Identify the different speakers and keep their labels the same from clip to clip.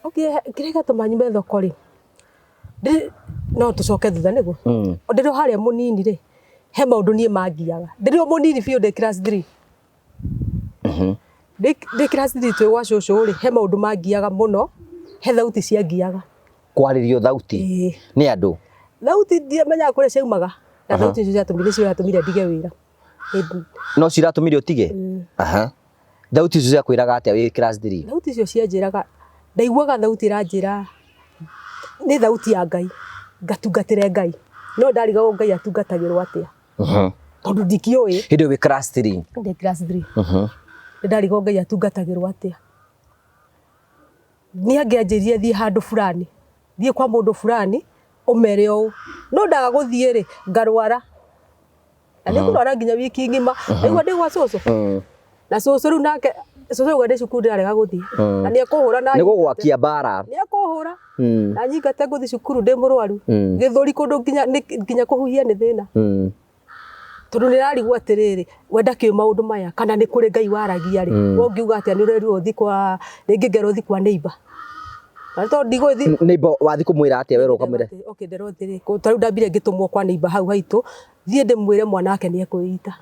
Speaker 1: Okay, kirega tumanyime thoko ri. No tucoke thutha nigo. Ndiro haria munini ri. He maundu nie magiaga. Ndiro munini biu de class 3. De class 3 twi wa cucu ri. He maundu magiaga muno. He thauti cia giaga.
Speaker 2: Kwaririo thauti. Ni andu.
Speaker 1: Thauti die menya kure ciaumaga. Na thauti icio ciatumire ndige wira.
Speaker 2: No ciratumire utige. Thauti icio ciakwiraga atia wi class 3?
Speaker 1: Thauti icio cianjiraga ndaiguaga thauti iranjira ni thauti ya Ngai. Ngatungatire Ngai. No ndariga Ngai atungatagirwo atia. Tondu ndikioi.
Speaker 2: Hindi wi class 3.
Speaker 1: Ndi class 3. Ndariga Ngai atungatagirwo atia. Ni angianjirie thie handu fulani. Thie kwa mundu fulani umere o. No ndaga guthie ri ngarwara. Ani kurwara nginya wiki ngima. Aigua ndi gwa cucu. Na cucu riu nake cucu gwende cukuru ndarega guthie. Na ni akuhura na
Speaker 2: ni gugwakia bara.
Speaker 1: Ni akuhura. Na nyingate guthie cukuru ndi murwaru. Githuri kundu nginya kuhuhia ni thina. Tondu ni rarigwo atiriri wenda ki maundu maya kana ni kuri Ngai waragia ri. Wongiuga atia ni ureru uthi kwa ringi ngero uthi kwa neighbor. Alto digo thi
Speaker 2: neighbor wathi kumwira atia wero kamire.
Speaker 1: Okay ndero thiri ko tariu ndambire ngitumwo kwa neighbor hau haitu thie ndimwire mwana wake ni ekuita.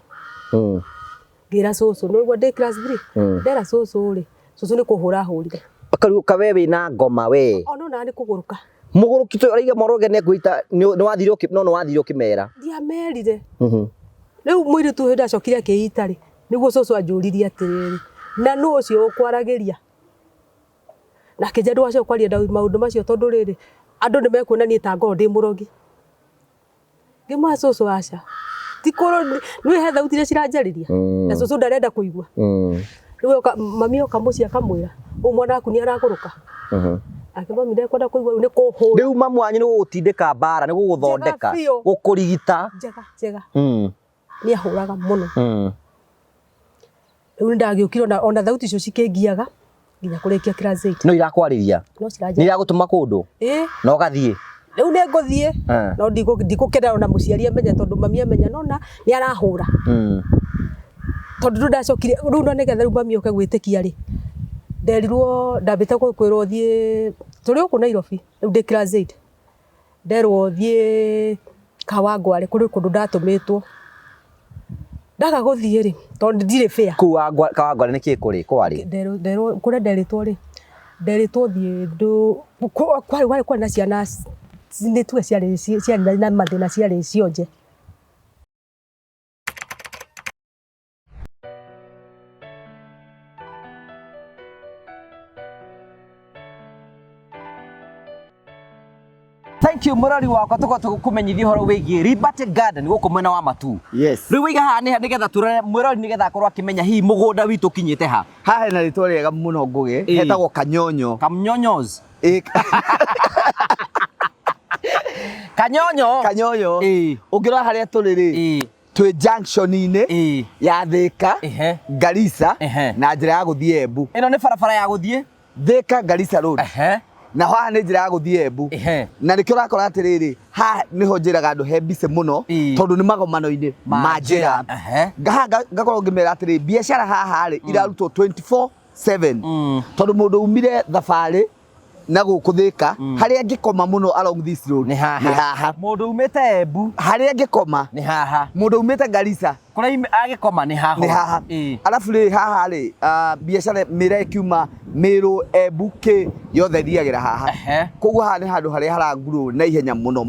Speaker 1: Ngira cucu no igwa ndi class 3. Ndera cucu ri. Cucu ni kuhura hurire.
Speaker 2: Akaruka we wina ngoma we.
Speaker 1: No na ni kuguruka.
Speaker 2: Mugurukite uraiga moroge ne guita ni wathiro no wathiro kimera.
Speaker 1: Dia merire. Riu mwiri tu henda cokire akiita ri. Niguo cucu anjuririe atiriri. Na no ucio ukwaragiria. Na kije ndwa cio kwaria maundu macio tondu riri andu ni mekuona ni ta ngo ndi murogi. Ngima cucu aca. Tikoro ni he thauti ria ciranjariria. Na cucu ndarenda kuigua. Riu mami oka mucia kamwira. Mwana waku ni araguruka. Akimami ndekwenda kuigua ni kuhura.
Speaker 2: Riu mamu wanyu ni gugutindika bara ni guguthondeka gukurigita.
Speaker 1: Njega. Ni ahuraga muno. Riu ndagiukira ona thauti icio cikingiaga nginya kurikia class 8.
Speaker 2: No irakwariria.
Speaker 1: No ciranjia.
Speaker 2: Ni iragutuma kundu. No gathie.
Speaker 1: Riu ne nguthie. No ndikukenda ona muciari amenye tondu mami amenya nona ni arahura. Tondu ndacokire riu no nigetha riu mami oke gwitikia ri. Nderirwo ndambite kwirwo thie turi oku Nairobi riu ndi class 8. Nderwo thie Kawangware kuri kundu ndatumitwo. Ndaga guthie ri tondu ndire fair.
Speaker 2: Kawangware ni ki kuri kwari?
Speaker 1: Nderwo kuri nderitwo ri. Nderitwo thie ndu kwari na ciana ni tu ciari na mathina ciari cionje.
Speaker 2: Thank you murari wakwa tukumenyithia horo wigie Liberty Garden guku mwena wa Matu.
Speaker 3: Yes.
Speaker 2: Riu wiga haha nigetha turore murari nigetha akorwo akimenya hi mugunda witu kinyite ha.
Speaker 3: Haha na ritwa riega muno ngugi hetagwo Kanyonyo.
Speaker 2: Kamnyonyos. Kanyonyo.
Speaker 3: Ungirora haria turi ri. Twi junction-ini ya Thika, Garissa na njira ya guthie Embu.
Speaker 2: Ino ni barabara ya guthie
Speaker 3: Thika Garissa Road. Na haha ni njira ya guthie Embu. Na nikio rakora atiriri haha niho njiraga andu he mbice muno tondu ni magomano-ini ma njira. Ngakorwo ngimera atiriri biashara haha ri irarutwo 24/7 tondu mundu umire thabari na guku Thika haria ngikoma muno along this road
Speaker 2: ni haha. Mundu umite Embu
Speaker 3: haria ngikoma
Speaker 2: ni haha.
Speaker 3: Mundu umite Garissa
Speaker 2: kuria agikoma ni haha.
Speaker 3: Ni haha. Alafu ri haha ri biashara mire kiuma Meru Embu ki yothe thiagira haha. Koguo haha ni handu haria haranguru na ihenya muno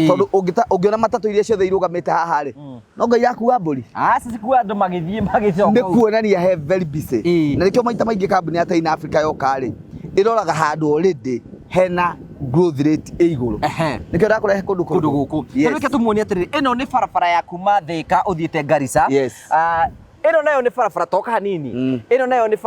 Speaker 3: tondu ungiona matatu iria ciothe irugamite haha ri no Ngai yakua mburi.
Speaker 2: Sisi kuwa andu magithie magicoka.
Speaker 3: Ni kuonania he very busy. Na nikio maita maingi kambuni ata in Africa yoka ri iroraga handu already hena growth rate iguru. Nikio ndakora he kundu
Speaker 2: guku. Reke tumuonie atiriri ino ni barabara ya kuma Thika uthiete Garissa. Ino nayo ni barabara toka hanini. Ino nayo ni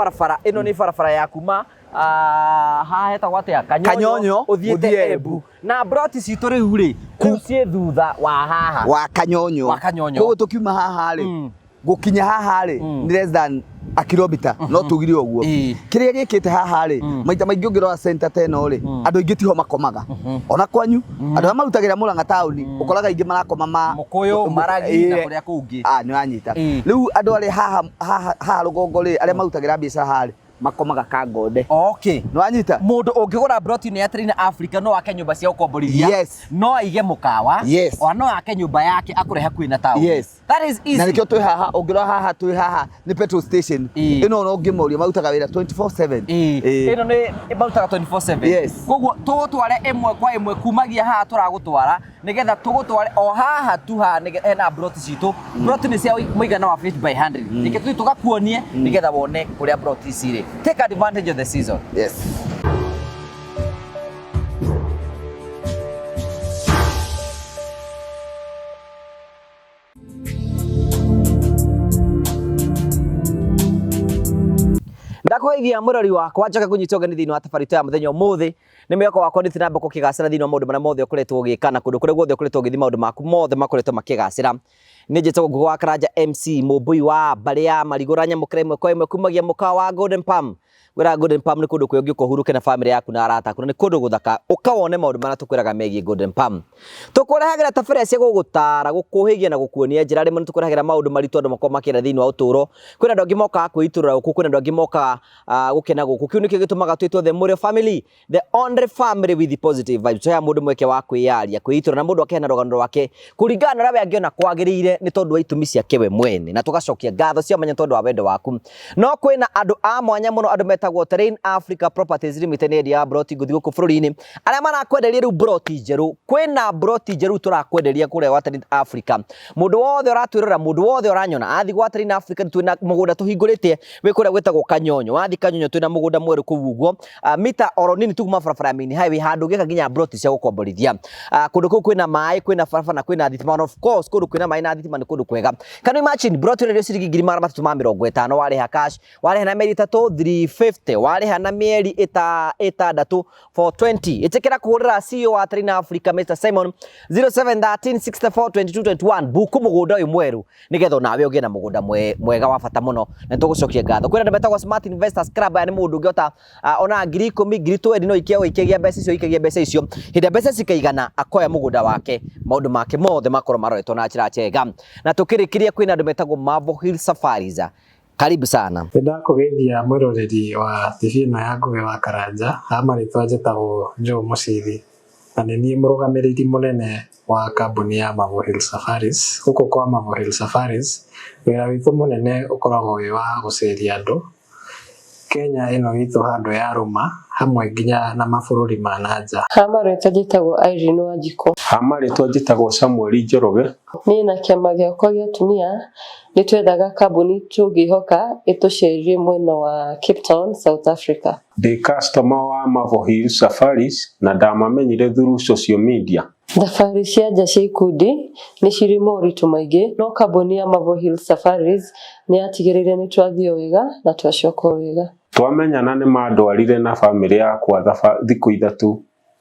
Speaker 2: barabara ya kuma haha hetagwo atia Kanyonyo uthiete Embu. Na broti citu riu ri kucie thutha wa haha
Speaker 3: wa Kanyonyo. Koguo tukiuma haha ri gukinya haha ri ni less than a kilometer no tugire uguo. Kiria gikite haha ri maita maingi ungirora center teno ri andu ingi tiho makomaga. Ona kwanyu andu amarutagira Murang'a town ukoraga ingi marakoma
Speaker 2: Mukuyu Maragi na kuria kungi.
Speaker 3: Ni wanyita. Riu andu ari haha rugongo ri aria marutagira biashara haha ri makomaga Kangonde.
Speaker 2: Okay.
Speaker 3: No anyita.
Speaker 2: Mundu ungigura broti ni atri na Africa no ake nyumba cia ukomborithia.
Speaker 3: Yes.
Speaker 2: No aige mukawa.
Speaker 3: Yes.
Speaker 2: O no ake nyumba yake akure hakuhi na town.
Speaker 3: Yes.
Speaker 2: That is easy.
Speaker 3: Na nikio twi haha ungirwa haha twi haha ni petrol station. Ino no ngimuria marutaga wira 24/7.
Speaker 2: Ino ni marutaga 24/7.
Speaker 3: Yes.
Speaker 2: Koguo tugutware imwe kwa imwe kumagia haha turagutwara nigetha tugutware o haha tu ha na broti citu. Broti ni cia muigana wa 50 by 100. Nike tugakuonie nigetha wone kuria broti cire. Take advantage of the season.
Speaker 3: Yes.
Speaker 2: Ndakugeithia murori wakwa njoke kunyita ũgeni thĩinĩ wa tabarĩto ya mũthenya ũmũthĩ nĩ mwĩhoko wakwa nĩ tũnamba kũkĩgacĩra thĩinĩ wa maũndũ marĩa mothe ũkoretwo ũgĩka kũndũ kũrĩa guothe ũkoretwo ũgĩthiĩ maũndũ maku mothe makoretwo makĩgacĩra. Nĩ njĩtagwo Ngũgĩ wa Karanja MC mũmbui wa mbarĩ ya Marigũ nyamũkĩra ĩmwe kwa ĩmwe kumagia mũkawa wa Golden Palm. Gwĩra Golden Palm nĩ kũndũ kwĩ ũngĩũka na family yaku na arata aku, nĩ kũndũ gũthaka ũkawone maũndũ marĩa tũkwĩraga megiĩ Golden Palm. Tũkũrehagĩra tabarĩra cia gũgũtara, gũkũhĩgia na gũkuonia njĩra. Rĩmwe nĩ tũkũrehagĩra maũndũ maritũ andũ makoragwo makĩenda thĩinĩ wa ũtũũro. Kwĩna andũ angĩ mokaga kwĩitũrũra gũkũ, kwĩna andũ angĩ mokaga gũkena gũkũ. Kĩu nĩkĩo gĩtũmaga twĩtwo the Mũrĩo family, the only family with positive vibes. Tũheaga mũndũ mweke wa kwĩyaria, kwĩitũrũra na mũndũ akĩheana rũgano rwake kũringana na ũrĩa angĩona kwagĩrĩire nĩ tondũ wa itũmi ciake we mwene, na tũgacokia ngatho cia mwanya tondũ wa wendo waku. No kwĩna andũ a mwanya mũno, andũ metagwo Terrain Africa Properties Limited nĩ ya broti ngũthi gũkũ bũrũri-inĩ, arĩa marakwenderia rĩu broti njerũ. Kwĩna broti njerũ tũrakwenderia kũrĩa gwa Terrain Africa. Mũndũ wothe ũratwĩrora, mũndũ wothe ũranyona athi gwa Terrain Africa twĩna mũgũnda tũhingũrĩte wĩ kũrĩa gwĩtagwo Kanyonyo. Wathi Kanyonyo twĩna mũgũnda mwerũ kũu ũguo, mita oro nini tu kuma barabara ya main highway handũ gĩka nginya broti cia gũkomborithia. Kũndũ kũu kwĩna maĩ, kwĩna barabara na kwĩna thitima, of course kũndũ kwĩna maĩ na thitima nĩ kũndũ kwega. Can you imagine broti rĩrĩa ciringi 350 warĩha cash, warĩha na mĩeri 3 350, warĩha na mĩeri 6 420. Ĩtĩkĩra kũhũrĩra CEO wa Terrain Africa Mr Simon 0713 64 22 21 buku mũgũnda ũyũ mwerũ nĩgetha nawe ũgĩe na mũgũnda mwega wa bata mũno, na tũgũcokia ngatho. Kwĩna andũ metagwo Smart Investors Club, aya nĩ mũndũ ũngĩhota ona 10,000 20,000 no ikagia mbeca icio hĩndĩ mbeca cikaigana akoya mũgũnda wake, maũndũ make mothe makorwo maroretwo na njĩra njega. Na tũkĩrĩkĩria kwĩna andũ metagwo Marvel Hill Safaris. Karibu sana.
Speaker 4: Ndakugeithia mwĩroreri wa TV ĩno ya Ngũgĩ wa Karanja. Marĩtwa njĩtagwo Joe Mũcithi na nĩ niĩ mũrũgamĩrĩri mũnene wa kambuni ya Marvel Hill Safaris. Gũkũ kwa Marvel Hill Safaris wĩra witũ mũnene ũkoragwo wĩ wa gũceria andũ Kenya ĩno itũ handũ ya rũma hamwe nginya na mabũrũri ma nanja.
Speaker 5: Marĩtwa njĩtagwo Irene Wanjikũ.
Speaker 4: Marĩtwa njĩtagwo Samuel Njoroge.
Speaker 5: Niĩ na kĩama gĩakwa gĩa atumia nĩ twethaga kambuni tũngĩhoka ĩtũcerie mwena wa Cape Town, South Africa.
Speaker 4: Ndĩ customer wa Marvel Hill Safaris na ndamamenyire through social media.
Speaker 5: Thabarĩ cia nja cia ikundi nĩ cirĩ moritũ maingĩ, no kambuni ya Marvel Hill Safaris nĩ yatigĩrĩire nĩ twathiĩ wega na twacoka wega.
Speaker 4: Twamenyana nĩ mandwarire na family yakwa thikũ 3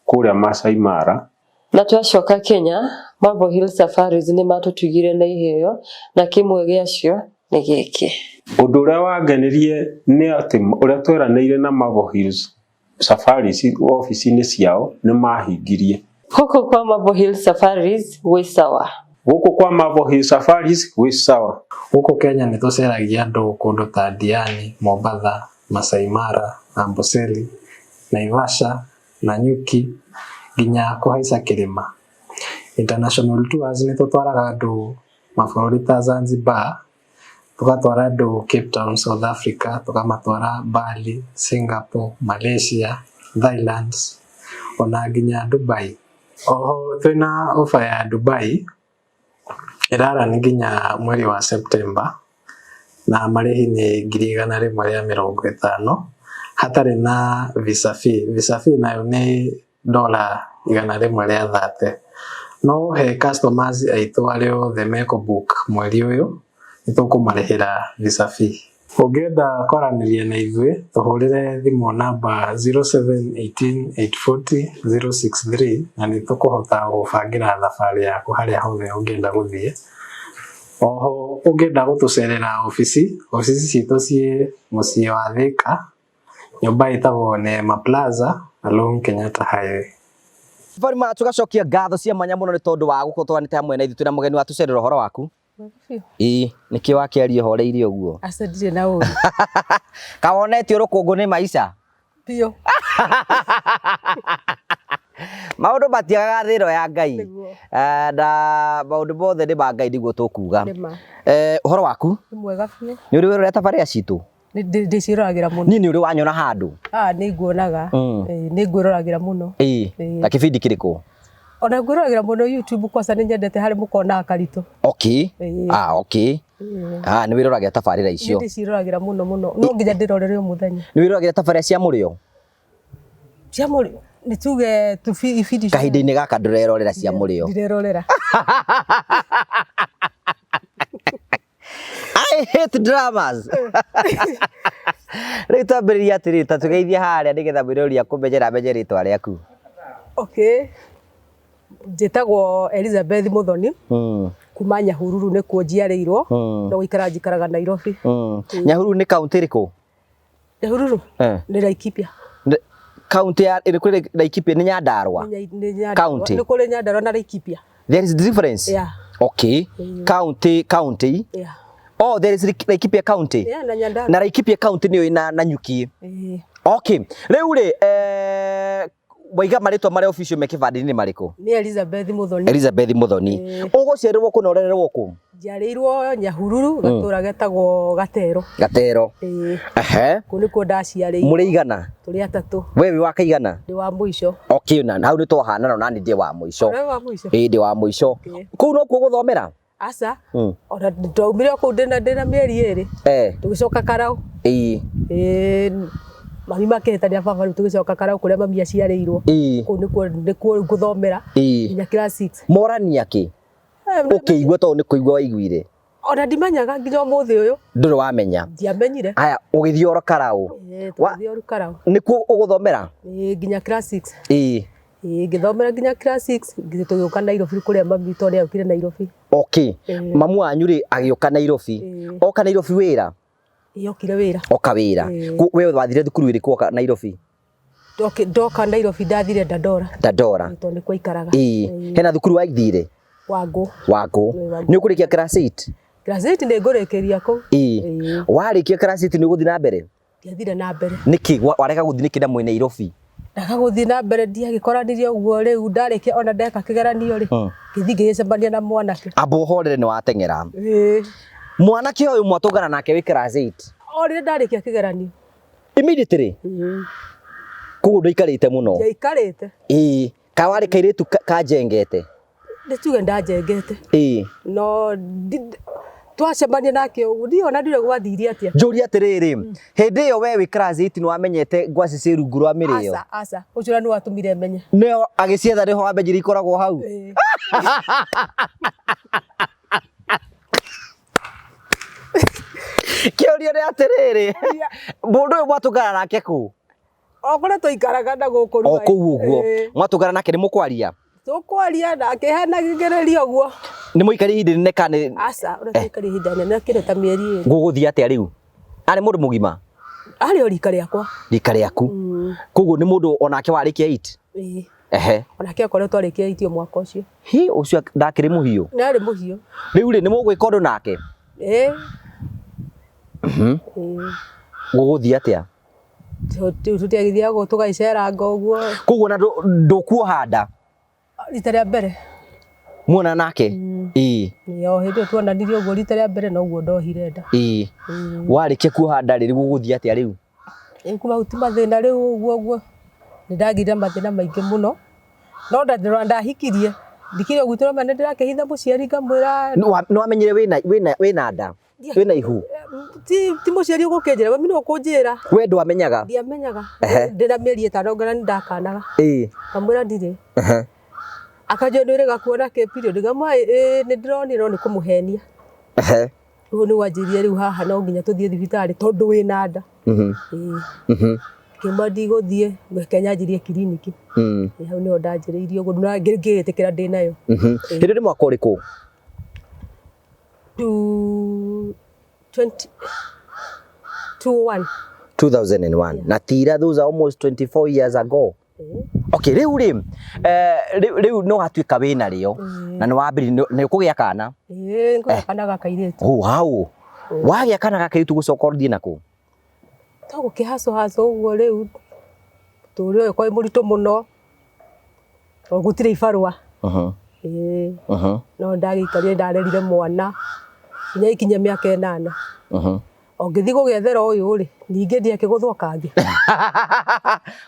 Speaker 4: kũrĩa Masai Mara.
Speaker 5: Na twacoka Kenya, Marvel Hill Safaris nĩ matũtugire na iheo na kĩmwe gĩacio nĩ gĩkĩ.
Speaker 4: Ũndũ ũrĩa wangenirie nĩ atĩ ũrĩa tweranĩire na Marvel Hill Safaris ofici-inĩ ciao nĩ mahingirie.
Speaker 5: Gũkũ kwa Marvel Hill Safaris gwĩ sawa.
Speaker 4: Gũkũ kwa Marvel Hill Safaris gwĩ sawa. Gũkũ Kenya nĩ tũceragia andũ kũndũ ta Diani, Mombasa, Masai Mara, Amboseli, Naivasha, Nanyuki nginya kũhaica kĩrĩma. International tours nĩ tũtwaraga andũ mabũrũri ta Zanzibar, tũgatwara andũ Cape Town, South Africa, tũkamatwara Bali, Singapore, Malaysia, Thailand, ona nginya Dubai. Oho twĩna ofa ya Dubai ĩrara nĩ nginya mweri wa September na marĩhi nĩ 150 hatarĩ na visa fee. Visa fee nayo nĩ $130. No he customers aitũ arĩa othe mekũbook mweri ũyũ nĩ tũkũmarĩhĩra visa fee. Ũngĩenda kwaranĩria na ithuĩ tũhũrĩre thimũ namba 0718 840 063 na nĩ tũkũhota gũbangĩra thabarĩ yaku harĩa hothe ũngĩenda gũthiĩ. Oho ũngĩenda gũtũcerera ofici citũ ciĩ mũciĩ wa Thika, nyũmba ĩtagwo Neema Plaza along Kenyatta Highway.
Speaker 2: Very much tugacokia ngatho cia mwanya mũno nĩ tondũ wa gũkorwo twanĩte hamwe na ithuĩ twĩna mũgeni wa tũcerera ũhoro waku. niki wakiaria horeire uguo.
Speaker 1: Asa ndire na uri.
Speaker 2: Kawonetio rukungu ni maisha.
Speaker 1: Pio.
Speaker 2: Maundu matiagaga thiro ya Ngai. Na maundu mothe ni ma Ngai niguo tukuga. Uhoro waku?
Speaker 1: Ni mwega biũ.
Speaker 2: Ni uri wĩrorete tabarĩra citũ?
Speaker 1: Ndĩciroragĩra mũno.
Speaker 2: Ni uri wanyona handu?
Speaker 1: Nĩ nguonaga. Nĩ ngwĩroragĩra mũno.
Speaker 2: Na kĩbindi kĩrĩkũ?
Speaker 1: Ona ngwĩroragĩra mũno YouTube kwanza nĩ nyendete harĩ mũkonaga karitũ.
Speaker 2: Okay. Okay. Nĩ wĩroragĩra tabarĩra icio?
Speaker 1: Ndĩciroragĩra mũno mũno. No nginya ndĩrorere o mũthenya.
Speaker 2: Nĩ wĩroragĩra tabarĩra cia mũrĩo?
Speaker 1: Cia mũrĩo? Nĩ tuge ibindi.
Speaker 2: Kahinda-inĩ gaka ndũrerorera cia mũrĩo?
Speaker 1: Ndirerorera.
Speaker 2: I hate dramas. Rĩu twambĩrĩria atĩrĩ, ta tũgeithie harĩa nĩgetha mwĩroreri akũmenyera amenye rĩtwa rĩaku.
Speaker 1: Okay. Njĩtagwo Elizabeth Muthoni. Kuma Nyahururu nĩkuo njiarĩirwo. No gũikara njikaraga Nairobi.
Speaker 2: Nyahururu nĩ kaunti ĩrĩkũ?
Speaker 1: Nyahururu? Nĩ Laikipia.
Speaker 2: Kaunti ĩrĩkũ Laikipia nĩ Nyandarua? Kaunti.
Speaker 1: Nĩ kũrĩ Nyandarua na Laikipia.
Speaker 2: There is difference?
Speaker 1: Yeah.
Speaker 2: Okay. County.
Speaker 1: Yeah.
Speaker 2: Oh, there is Laikipia County.
Speaker 1: Yeah, na Nyandarua.
Speaker 2: Na Laikipia County nĩyo ĩna Nanyuki. Okay. Rĩu rĩ waiga marĩtwa marĩa official me kĩbandĩ-inĩ marĩkũ? Nĩ
Speaker 1: Elizabeth Muthoni.
Speaker 2: Elizabeth Muthoni. Ũgũciarĩrwo kũ na ũrererwo kũ?
Speaker 1: Njiarĩirwo Nyahururu, gatũra getagwo Gatero.
Speaker 2: Gatero.
Speaker 1: Kũu nĩkuo ndaciarĩirwo.
Speaker 2: Mũrĩ igana?
Speaker 1: Tũrĩ atatũ.
Speaker 2: Wewe wĩ wa kaigana?
Speaker 1: Ndĩ wa mũico.
Speaker 2: Okay, na hau nĩ twahanana na ndĩ wa mũico.
Speaker 1: Ũrĩ wa mũico?
Speaker 2: Ndĩ wa mũico. Kũu no kuo gũthomera?
Speaker 1: Aca. Ona ndaumire kũu ndĩna mĩeri 2. Tũgĩcoka Karau. Mami makĩhĩtania baba rĩu tũgĩcoka Karau kũrĩa mami aciarĩirwo. Kũu nĩkuo ngũthomera nginya class 6.
Speaker 2: Morania kĩ? Ũkĩigua tondũ nĩ kũigua waiguire?
Speaker 1: Ona ndimenyaga nginya ũmũthĩ ũyũ.
Speaker 2: Ndũrĩ wamenya? Ndiamenyire. Aya, ũgĩthiĩ oro Karau?
Speaker 1: Tũgĩthiĩ oro Karau.
Speaker 2: Nĩkuo ũgũthomera?
Speaker 1: Nginya class 6. Ngĩthomera nginya class 6 ngĩthiĩ tũgĩũka Nairobi kũrĩa mami tondũ nĩokire Nairobi.
Speaker 2: Okay. Mamu wanyu rĩ agĩũka Nairobi. Oka Nairobi wĩra?
Speaker 1: Okire wĩra.
Speaker 2: Oka wĩra. Wewe wathire thukuru ĩrĩkũ oka Nairobi?
Speaker 1: Ndoka Nairobi ndathire Dandora.
Speaker 2: Dandora.
Speaker 1: Tondũ nĩkuo aikaraga.
Speaker 2: Hena thukuru waithire? Wangũ. Nĩ ũkũrĩkia class 8?
Speaker 1: Class 8 nĩ ngũrĩkĩria kũu.
Speaker 2: Warĩkia class 8 nĩ ũgũthiĩ na mbere?
Speaker 1: Ndiathire na mbere.
Speaker 2: Nĩkĩ warega gũthiĩ nĩkĩ na mwĩ Nairobi?
Speaker 1: Ndaga gũthiĩ na mbere ndiagĩkoranirie ũguo rĩu ndarĩkia ona ndeka kĩgeranio rĩ. Ngĩthiĩ ngĩcemania na mwanake. Amba ũhorere nĩ wateng'era? Mwanake ũyũ mwatũngana nake wĩ class 8? O rĩrĩa ndarĩkia kĩgeranio. Immediately? Koguo ndũikarĩte mũno? Ndiaikarĩte. Ka warĩ kairĩtu kanjengete? Nĩ tuge ndanjengete. No twacemania nake ũguo ndiona ndire gwathiire atĩa. Njũria atĩrĩrĩ, hĩndĩ ĩyo we wĩ class 8 nĩ wamenyete ngwacĩ ciĩ rungu rwa mĩrĩo? Aca. Ũcio nĩ watũmire menye. Nĩo agĩcietha nĩho wamenyire ikoragwo hau? Kĩũria nĩ atĩrĩrĩ, mũndũ ũyũ mwatũngana nake kũ? O kũrĩa tũikaraga na gũkũ rũĩ. O kũu ũguo. Mwatũngana nake nĩ mũkwaria? Tũkwaria nake hena gĩgererio ũguo. Nĩ mũikaria ihinda inene kana? Aca, ũratuikaria ihinda inene kĩrĩ ta mĩeri 2. Gũgũthiĩ atĩa rĩu? Arĩ mũndũ mũgima? Arĩ o rika rĩakwa. Rika rĩaku? Koguo nĩ mũndũ onake warĩkia 8? Onake akoretwo arĩkia 8 mwaka ũcio. Ũcio ndakĩrĩ mũhiũ? Nĩ arĩ mũhiũ. Rĩu rĩ nĩ mũgwĩka ũndũ nake? Gũgũthiĩ atĩa? Tũtiagĩthiaga tũgaiceranga ũguo. Koguo na ndũkuoha nda? Rita rĩa mbere. Muona nake? O hĩndĩ ĩyo tuonanirie ũguo rita rĩa mbere noguo ndohire nda. Warĩkia kuoha nda rĩ gũgũthiĩ atĩa rĩu? Kuma ti mathĩna rĩu ũguo nĩ ndagire mathĩna maingĩ mũno. No ndahikirie. Ndikire gwitũ no nĩ ndĩrakĩhitha mũciari ngamwĩra. Nĩ wamenyire wĩna nda? Wĩna ihu? Ti mũciari ũgũkĩnjĩra, we mimi ũkũnjĩra. We ndwamenyaga? Ndiamenyaga. Ndĩna mĩeri 5 ngana nĩ ndakanaga. Ngamwĩra ndirĩ. Akanjũria nĩ ũrĩga kuona kĩ period ngamwĩra nĩ ndĩronire nĩ kũmũhenia. Rĩu nĩ wanjĩrire rĩu haha no nginya tũthiĩ thibitarĩ tondũ wĩna nda. Kĩmba ndigũthiĩ ngeke nyanjirie kiriniki. Hau nĩho ndanjĩrĩirie ũguo na ngĩgĩtĩkĩra ndĩ nayo. Hĩndĩ nĩ mwaka ũrĩkũ? 2001. Na tira those are almost 24 years ago.
Speaker 2: Okay, riu no atuika wina rio na ni wambiri ni kugia kana.
Speaker 1: Ngugia kana gaka iritu.
Speaker 2: Wow. Wagia kana gaka iritu gucoka uthie nako.
Speaker 1: To gukihaco uguo riu. Turi ko murito muno. Gutire ibarua. No ndagikarie ndarerire mwana. Nya ikinya miaka 8. Ongithi gugethera uyu ri ninge ndiake guthwa kangi.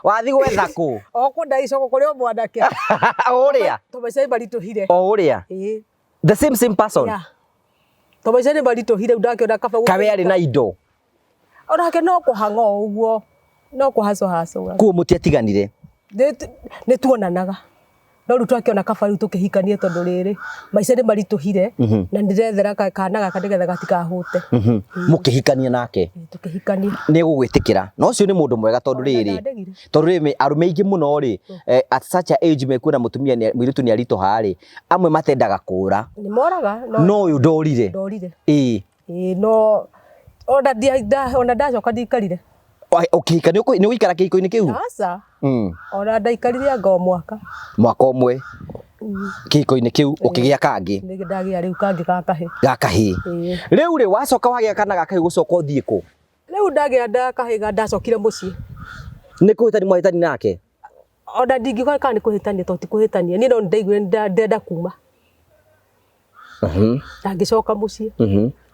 Speaker 2: Wathi gwetha ku?
Speaker 1: Okunda icoko kuri mwanake.
Speaker 2: Uria?
Speaker 1: Tomaica barituhire.
Speaker 2: Uria? The same person?
Speaker 1: Yeah. Tomaica barituhire ndakiona kaba.
Speaker 2: Kabe ari na indo.
Speaker 1: Onake no kuhango uguo. No kuhaco.
Speaker 2: Ku mutiatiganire?
Speaker 1: Ni tuonanaga. No riu twakiona kaba riu tukihikanie tondu riri maica ni marituhire na ndirethera kana gaka ndigetha gatikahute.
Speaker 2: Mukihikania nake?
Speaker 1: Tukihikania.
Speaker 2: Ni gugwitikira. No ucio ni mundu mwega tondu riri arume ingi muno ri at such a age mekuna mutumia ni mwiritu ni arito hari amwe matendaga kura.
Speaker 1: Ni moraga
Speaker 2: no uyu ndorire. No ona ndacoka ndikarire. Ukihikania ni uikara kihiko-ini kiu?
Speaker 1: Aca. Ona ndaikarire ngo mwaka
Speaker 2: umwe kihiko-ini kiu ukigia kangi.
Speaker 1: Ndagia riu kangi
Speaker 2: gakahi. Riu ri wacoka wagia kana gakahi gucoka uthie ku?
Speaker 1: Riu ndagia ndakahiga ndacokire mucii.
Speaker 2: Ni kuhitani mwahitani nake?
Speaker 1: Ona ndingiuga kana ni kuhitania to ti kuhitania ni no ndaigure ndenda kuma. Ndagicoka mucii.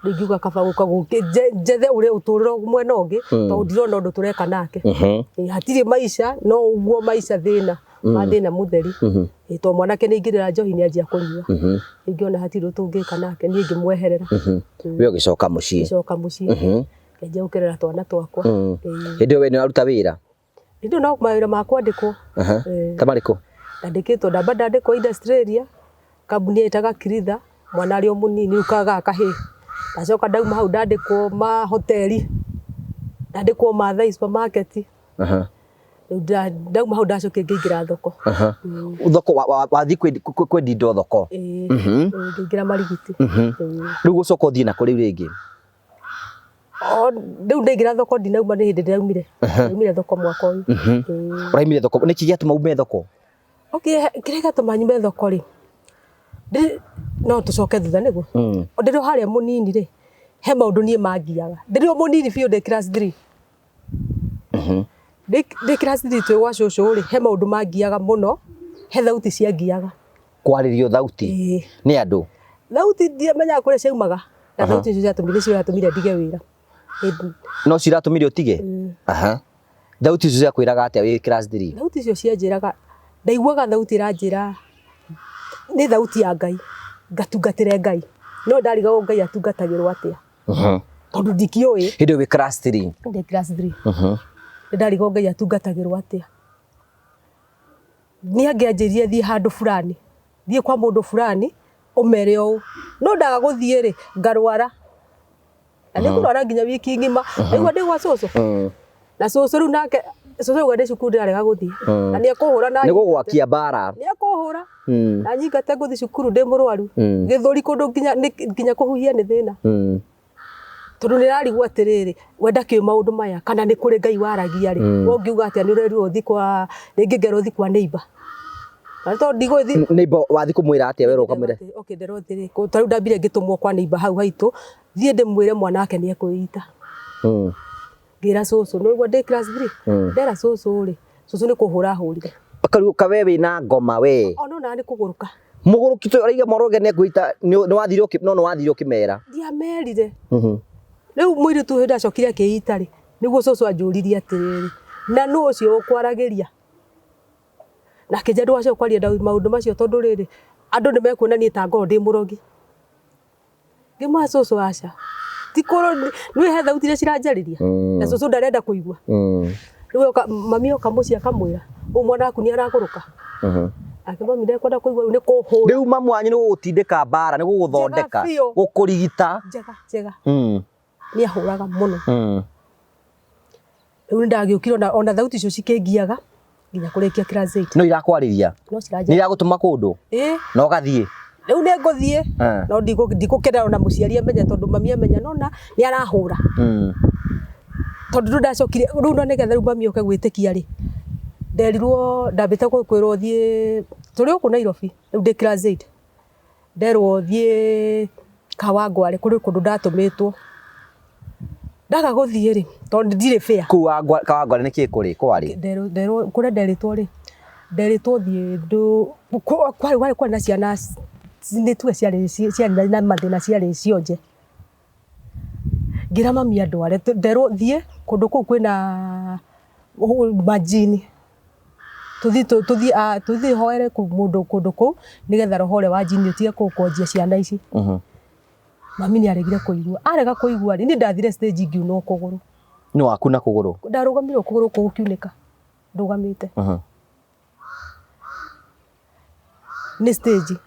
Speaker 1: Ndigiuga kaba guka njethe uria uturiro mwena ungi to ndirona undu tureka nake. Hatiri maisha no uguo maisha thina mathina mutheri. To mwanake ni ingirira njohi ni anjia kunyua. Ingiona hatiri tungika nake ni ngimweherera.
Speaker 2: We ugicoka mucii?
Speaker 1: Gicoka mucii. Nje ukirera twana twakwa.
Speaker 2: Hindi we ni waruta wira?
Speaker 1: Hindi no mawira makwa ndiko.
Speaker 2: Tamariko?
Speaker 1: Ndandikitwo ndandikwo Australia. Kambuni itaga Kiritha mwana ari o munini ukaga akahi. Ndacoka ndauma hau ndandikwo ma hoteli. Ndandikwo Maathai supermarket. Ndauma hau ndacoka ngiingira thoko.
Speaker 2: Thoko wathi kwendi indo thoko?
Speaker 1: Ngiingira marigiti.
Speaker 2: Riu gucoka uthie na kuri ringi?
Speaker 1: Riu ndaingira thoko ndinauma ni hindi ndaumire. Ndaumire thoko mwaka uyu.
Speaker 2: Uraimire thoko ni kigia tuma ume thoko?
Speaker 1: Okay, kirega tuma nyume thoko ri. No tucoke thutha niguo. Ndiri haria munini ri he maundu nie mangiaga. Ndiri o munini biu de class 3. De class 3 twi gwa cucu ri he maundu mangiaga muno he thauti ciangiaga.
Speaker 2: Kwaririo thauti? Ni andu?
Speaker 1: Thauti ndiamenya kuria ciaumaga. Na thauti icio ciatumire ndige wira.
Speaker 2: No ciratumire utige? Thauti icio ciakwiraga atia wi class 3?
Speaker 1: Thauti icio cianjiraga ndaiguaga thauti iranjira ni thauti ya Ngai ngatungatire Ngai no ndariga Ngai atungatagirwo atia tondu ndikioi
Speaker 2: hindi wi class 3?
Speaker 1: Ndi class 3. Ndariga Ngai atungatagirwo atia ni angianjirie thie handu fulani thie kwa mundu fulani umere o no ndaga guthie ri ngarwara ani kurwara nginya wiki ngima niguo ndi gwa cucu na cucu riu nake cucu gwende cukuru ndarega guthie na ni akuhura na
Speaker 2: ni gugwakia bara
Speaker 1: ni akuhura na nyingate guthi cukuru ndi murwaru githuri kundu nginya kuhuhia ni thina tondu ni rarigwo atiriri wenda ki maundu maya kana ni kuri Ngai waragia ri ungiuga atia ni reru uthi kwa ringi ngero uthi kwa neighbor na to ndigo thi
Speaker 2: neighbor wathi kumwira atia wero ukamwira
Speaker 1: okay ndero thiri ko tariu ndambire ngitumwo kwa neighbor hau haitu thie ndimwire mwanake ni ekuita ngira cucu no igwa ndi class 3 ndera cucu ri cucu ni kuhura hurire
Speaker 2: kawe wina ngoma we
Speaker 1: ono na ni kuguruka
Speaker 2: mugurukite uraiga moroge ne kuita ni wathire no wathire ukimera
Speaker 1: ndiamerire riu mwiri tu hinda cokire akiita ri niguo cucu anjuririe atiriri na no ucio ukwaragiria na kijendu acio kwaria ndawi maundu macio tondu riri andu ni mekuona ni ta ngoro ndi murogi ngima cucu aca tikoro ni he thauti iria ciranjariria na cucu ndarenda kuigua riu mami oka mucia akamwira mwana waku ni araguruka akimami ndekwenda kuigua ni kuhura
Speaker 2: riu mamu wanyu ni gugutindika bara ni guguthondeka gukurigita
Speaker 1: njega ni ahuraga muno riu ndagiukira ona thauti icio cikingiaga nginya kurikia class 8
Speaker 2: no irakwariria ni iragutuma kundu no gathie
Speaker 1: riu ne nguthie no ndigukira ona muciari amenye tondu mami amenya nona ni arahura tondu ndacokire riu no nigetha riu mami oke gwitikia ri nderirwo ndambite kwirwo thie turi ku Nairobi riu ndi class 8 nderwo thie Kawangware kuri kundu ndatumitwo ndaga guthie ri tondu ndire fair
Speaker 2: ku Kawangware niki kuri kwari
Speaker 1: nderwo kuri nderitwo ri nderitwo thie ndu kwari na ciana ni tu ciana na mathina ciari cionje ngira mami andware nderwo thie kundu kuu kwina majini tuthi hoere ku mundu kundu kuu nigetha rohore wa jini utige kukonjia ciana ici mami ni aregire kuigua arega kuigua ni ndathire stage ngiuna ukuguru
Speaker 2: ni waku na kuguru
Speaker 1: ndarugamire ukuguru ku kiuneka ndugamite ni stage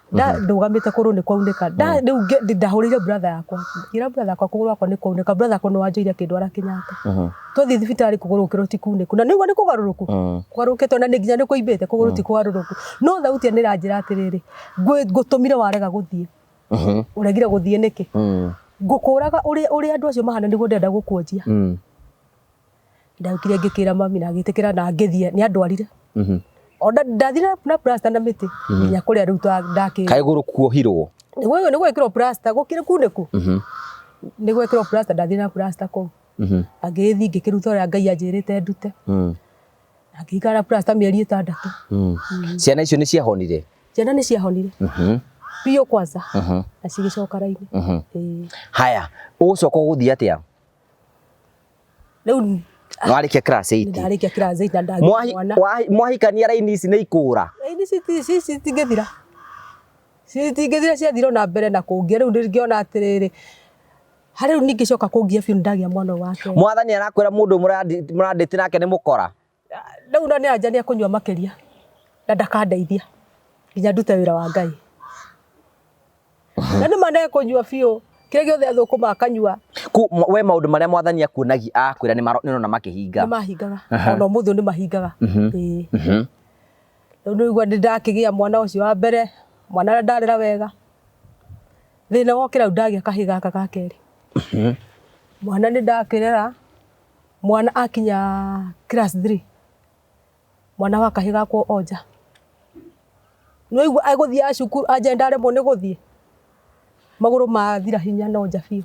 Speaker 1: ndugamite kuru ni kwauneka ndahurire brother yakwa ira brother yakwa kuguru akwa ni kwauneka brother akwa no wanjire kindu ara Kenyatta tuthi thibitari kuguru kiroti kuneku na niguo ni kugaruruku kugarukite na nginya ni kuimbite kuguru ti kugaruruku no thauti ni ranjira atiriri ngutumire warega guthie uregire guthie niki ngukuraga uri andu acio mahana niguo ndenda gukuonjia ndaukire ngikira mami na gitikira na ngithie ni andwarire onda ndathira na plaster na miti nya kuria riu ndaki
Speaker 2: kaiguru kuohirwo
Speaker 1: ni gwekirwo plaster gukire kuneku ni gwekirwo plaster ndathira na plaster ko agithi ngikiruta uria Ngai anjirite ndute akikara plaster mieri 6
Speaker 2: ciana icio ni ciahonire
Speaker 1: ciana ni ciahonire pio kwanza acigicoka raini
Speaker 2: haya ugucoka guthia atia
Speaker 1: riu
Speaker 2: Mwarikia class 8.
Speaker 1: Ndarikia class 8 na ndagi mwana.
Speaker 2: Mwahikania raini ici ni ikura.
Speaker 1: Raini ici tingethira. Tingethira ciathiro na mbere na kungia riu ndingiona atiriri. Hariu ningicoka kungia biu ndagia mwana wake.
Speaker 2: Mwathani arakwira mundu muranditi nake ni mukora.
Speaker 1: Riu na ni anjania kunywa makiria. Na ndakandeithia. Nginya ndute wira wa Ngai. Na ni mane kunywa biu. Kile giothe athukuma akanyua
Speaker 2: we maundu maria mwathani akuonagia akwira ni nona makihinga
Speaker 1: ni mahingaga ona muthu ni mahingaga riu niguo ndakigia mwana ucio wa mbere mwana ndarera wega thina wokira ndagia kahiga aka gakeri mwana ni ndakirera mwana akinya class 3 mwana wa kahiga ko oja niguo aguthia cukuru aje ndare mo ni guthie maguru mathira hinya no njafio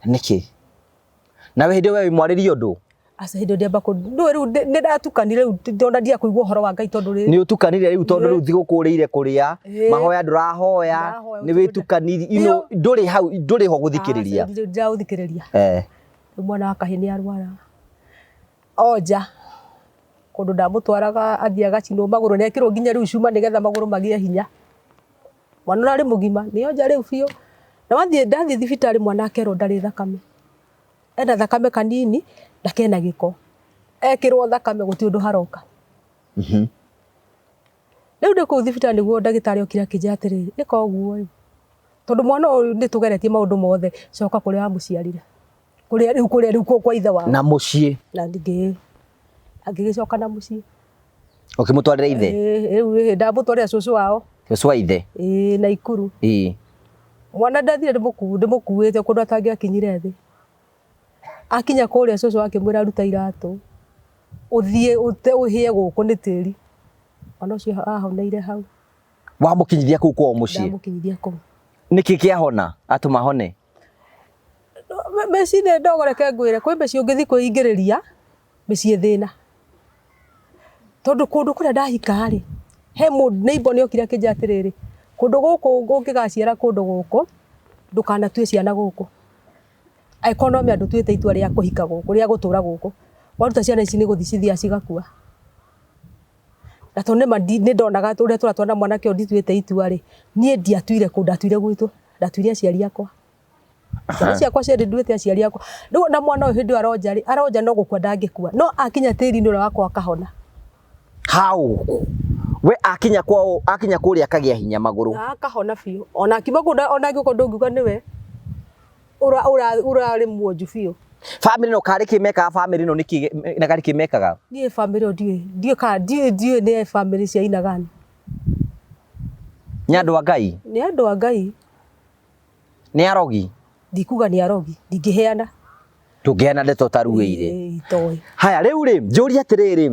Speaker 2: niki nawe hindi we mwariri undu
Speaker 1: asa hindi ndiamba ku no riu ni ndatukanire riu ndona ndia kuigua horo wa Ngai tondu ri
Speaker 2: ni utukanire riu tondu riu thigukurire kuria mahoya ndurahoya ni witukaniri nduri hau nduri ho guthikiriria
Speaker 1: ndiraguthikiriria mwana akahini arwara oja kundu ndamutwaraga athiaga cino maguru nekirwo nginya riu cuma nigetha maguru magie hinya mwana ari mugima ni oja riu biu na wathie ndathie thibitari mwana akerwo ndari thakame enda thakame kanini ndakena giko ekirwo thakame guti undu haroka riu ndiko thibitari niguo ndagitari okira akija atiriri ika uguo tondu mwana uyu ni tugeretie maundu mothe coka kuria wa muciarire kuria riu kwa ithe wao
Speaker 2: na mucii
Speaker 1: na ndingi agigicoka na mucii
Speaker 2: ukimutwarira ithe
Speaker 1: riu ndamutwarira cucu wao
Speaker 2: cucu wa ithe
Speaker 1: na Ikuru mwana ndathire ndimukuite kundu atangiakinyire thi akinya kuria cucu akimwira ruta iratu uthie uhie guku ni tiri ona ucio ahoneire hau
Speaker 2: wamukinyithia kuu kwa mucii
Speaker 1: ndamukinyithia kuu
Speaker 2: niki kiahona atuma hone
Speaker 1: mecine ndogoreke ngwire kwi meci ungithi kuingiriria meci thina tondu kundu kuria ndahika ri he mundu neighbor ni okira kija atiriri kundu guku ungigaciara kundu guku ndukana tue ciana guku economy andu tuite itua ria kuhika guku ria gutura guku waruta ciana ici ni guthicithia cigakua na tondu ni ndonaga uria turatwana mwanake ndituite itua ri nie ndiatuire kundu atuire gwitu ndatuire aciari akwa ciana ciakwa ciari nduite aciari akwa riu na mwana uyu hindi aroja no gukua ndangikua no akinya tiri-ini uria wakwa akahona
Speaker 2: how we akinya kwao akinya kuria akagia hinya maguru
Speaker 1: akahona biu ona kibagunda ona ngiko ndunguga niwe ura muonju biu
Speaker 2: family no kari kimeka family no niki na kari kimekaga
Speaker 1: nie family die ne family cia ina gani
Speaker 2: ni andu a Ngai
Speaker 1: ni andu a Ngai
Speaker 2: ni arogi
Speaker 1: ndikuga ni arogi ndingiheana
Speaker 2: tungiheana ndeto taruire
Speaker 1: itoi
Speaker 2: haya riu ri njuri atiriri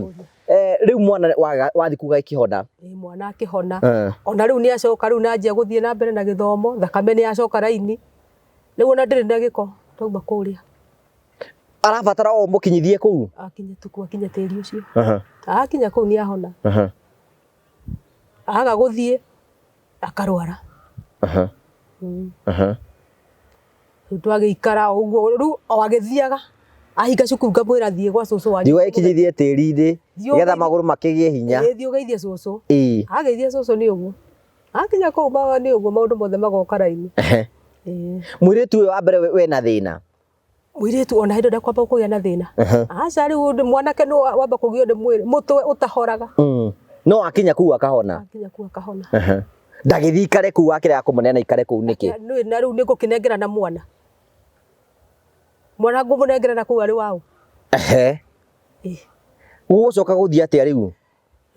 Speaker 2: riu mwana wathi kuga ikihona
Speaker 1: mwana akihona ona riu ni acoka riu nanjia guthie na mbere na githomo thakame ni acoka raini riu ona ndiri na giko tauma kuria
Speaker 2: arabatara o mukinyithie kuu
Speaker 1: akinya tuku akinya tiri ucio akinya kuu ni ahona aga guthie akarwara twagiikara uguo riu o agithiaga ahinga cukuru ngamwira thie gwa cucu wanyu
Speaker 2: ndiwe ikinyithie tiri-ini nigetha maguru makigie hinya
Speaker 1: thie ugeithie cucu ageithie cucu ni uguo akinya kuu baba ni uguo maundu mothe magoka raini
Speaker 2: mwiritu uyu wa mbere we na thina
Speaker 1: mwiritu ona hindo ndakwamba kugia na thina aca riu mwanake no wamba kugio ni mwiri mutwe utahoraga
Speaker 2: no akinya kuu akahona ndagithikare kuu akire akumunena ikare kuu niki
Speaker 1: na riu nigukinengera na mwana ngumunengera na kuu ari wao
Speaker 2: ugucoka guthie atia riu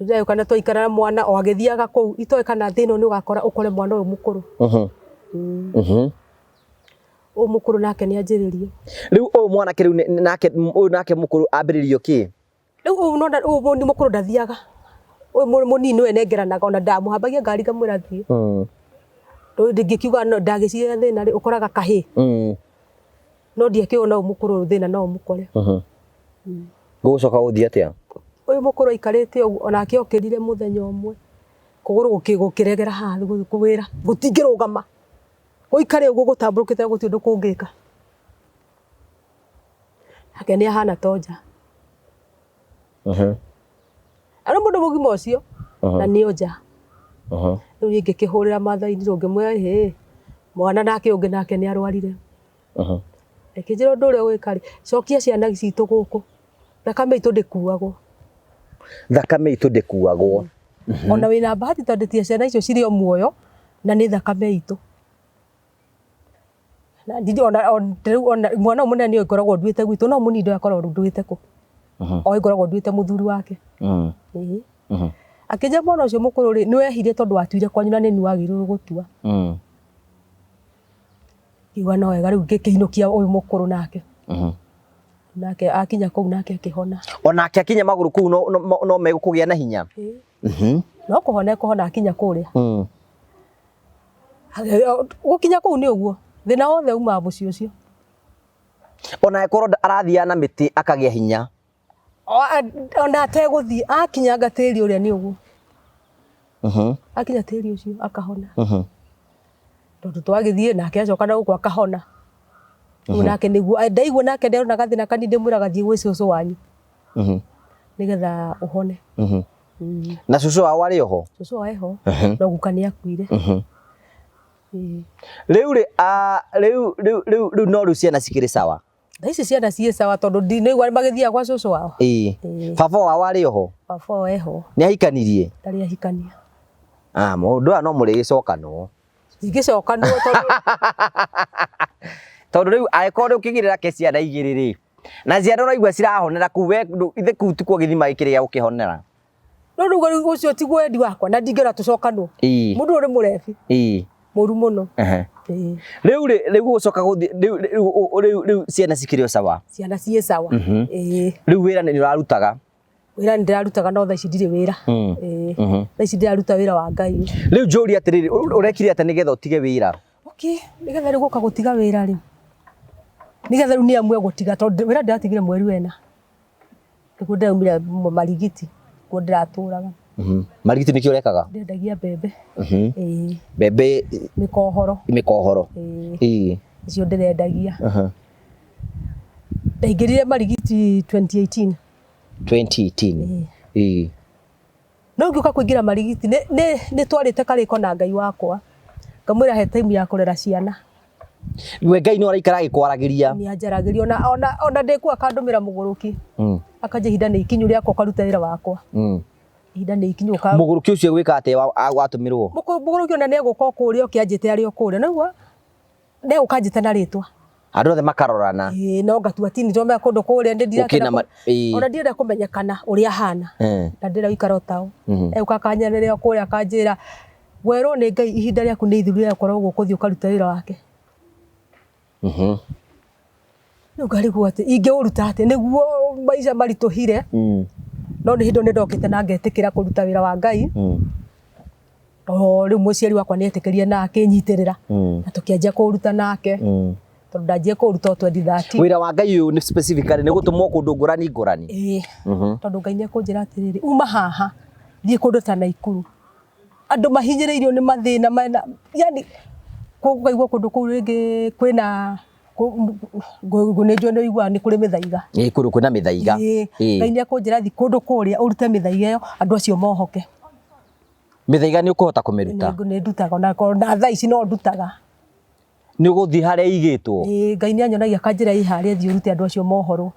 Speaker 1: ndio kana twaikara na mwana o agithiaga kuu itoe kana thina ni ugakora ukore mwana uyu mukuru o mukuru nake ni anjiririo
Speaker 2: riu o mwana ke riu nake mukuru ambiririo ki
Speaker 1: riu no ni mukuru ndathiaga o munini we nengeranaga ona ndamuhambagia ngari ngamwira thie ndo ndingikiuga no ndagicira thina ri ukoraga kahi no ndiekiona mukuru thina no mukore
Speaker 2: gucoka guthie atia
Speaker 1: uyu mukuru aikarite ona akiokirire muthenya umwe kuguru gukiregera hathi kuwira gutingirugama guikare uguo gutamburukite guti undu kungika ake ni ahana toja ara mundu mugima ucio na ni oja riu ngikihurira mathaini ngimwe mwana nake ungi nake ni arwarire ekijira undu uria wikari cokia ciana citu guku thakame itu ndikuagwo ona wina bahati tondu tie ciana icio ciri o muoyo na ni thakame itu na ndidi ona mwana munene ikoragwo nduite gwitu no munindo akoragwo nduite ku o ikoragwo nduite muthuri wake akija mwana ucio mukuru ri ni wehirie tondu watuire kwanyu na ni wagirirwo gutua iwa no wega riu ngikiinukia uyu mukuru nake nake akinya kuu nake akihona
Speaker 2: onake akinya maguru kuu no megukugia na hinya
Speaker 1: no kuhona akinya kuria gukinya kuu ni uguo thina wothe uma muci ucio
Speaker 2: ona ekorwo arathia na miti akagia hinya
Speaker 1: ona ateguthie akinya gatiri uria ni uguo akinya tiri ucio akahona tondu twagithie nake acoka na guku akahona nake niguo ndaigua nake nderona gathina kanini mwiraga thie gwi cucu wanyu nigetha uhone
Speaker 2: na cucu wao ari oho
Speaker 1: cucu wao eho no gukania akuire
Speaker 2: riu no riu ciana cikiri sawa
Speaker 1: ici ciana ciĩ sawa tondu ndinaigua magithia gwa cucu wao
Speaker 2: baba wao ari oho
Speaker 1: baba wao eho
Speaker 2: ni ahikanirie
Speaker 1: ndari ahikania
Speaker 2: mundu no murigicokano
Speaker 1: ingicokano
Speaker 2: tondu riu aiko riu kigirira ke ciana igiri ri na ciana uraigua cirahonera kuwe ithe kutu kwa githima ikiri ya ukihonera
Speaker 1: no rugo ucio ti gwendi wakwa na ndingera tucokano mundu uri murebi muru muno
Speaker 2: riu gucoka guthi riu ciana cikiri sawa
Speaker 1: ciana ciĩ sawa
Speaker 2: riu wira ni urarutaga
Speaker 1: wira ndirarutaga no thaa ici ndiri wira thaa ici ndiraruta wira wa Ngai
Speaker 2: riu njuri atiriri urekire ate nigetha utige wira
Speaker 1: nigetha riu guka gutiga wira ri nigetha riu ni amwe gutiga tondu wira ndiratigire mweri wena niguo ndaumire marigiti kuo ndiraturaga
Speaker 2: marigiti nikio urekaga
Speaker 1: ndendagia mbembe
Speaker 2: mbembe mikohoro icio ndirendagia ndaingirire marigiti 2018 no ngiuka kuingira marigiti ni twarite kariko na Ngai wakwa ngamwira he time ya kurera ciana we Ngai no araikara agikwaragiria
Speaker 1: ni anjaragiria ona ndikuwa akandumira muguruki akaje hinda ni ikinyu riakwa karuta wira wakwa hinda ni ikinyu ka
Speaker 2: muguruki ucio gwika ate watumirwo
Speaker 1: muguruki ona ne guko kuria ukianjite ari okuria niguo ne ukanjite na ritwa
Speaker 2: andu othe makarorana
Speaker 1: no ngatua tini tome kundu kuria ndirakena ona ndirenda kumenyekana uria hana na ndira ikaro tao ukakanyerera kuria akanjira werwo ni Ngai ihinda riaku ni ithiru riakorwo gukuthi ukaruta wira wake no ngari gwate inge uruta ate niguo maica marituhire no nĩ hindo nĩ ndokĩte na ngetĩkĩra kũruta wĩra wa Ngai rĩu mũciari wakwa nĩ etĩkĩrie na akĩnyitĩrĩra na tũkĩanjia kũruta nake tondũ ndanjia kũruta 2013
Speaker 2: wĩra wa Ngai ũyũ nĩ specifically nĩ gũtũmwo kũndũ ngũrani
Speaker 1: tondũ Ngai nĩ kũnjĩra atĩrĩrĩ uma haha thiĩ kũndũ ta Naikuru andũ mahinyĩrĩirio nĩ mathĩna mena yani kũgaigua kũndũ kũu rĩngĩ kwĩna nĩnjua nĩ igua nĩ kũrĩ mĩthaiga
Speaker 2: kũndũ kwĩna mĩthaiga
Speaker 1: Ngai nĩ akũnjĩra thiĩ kũndũ kũrĩa ũrute mĩthaiga ĩyo andũ acio mohoke
Speaker 2: mĩthaiga nĩ ũkũhota kũmĩruta
Speaker 1: nĩ ndutaga na thaa ici no ndutaga
Speaker 2: nĩ ũgũthiĩ harĩa igĩtwo
Speaker 1: Ngai nĩ anyonagia kanjĩra harĩa thiĩ ũrute andũ acio mohoro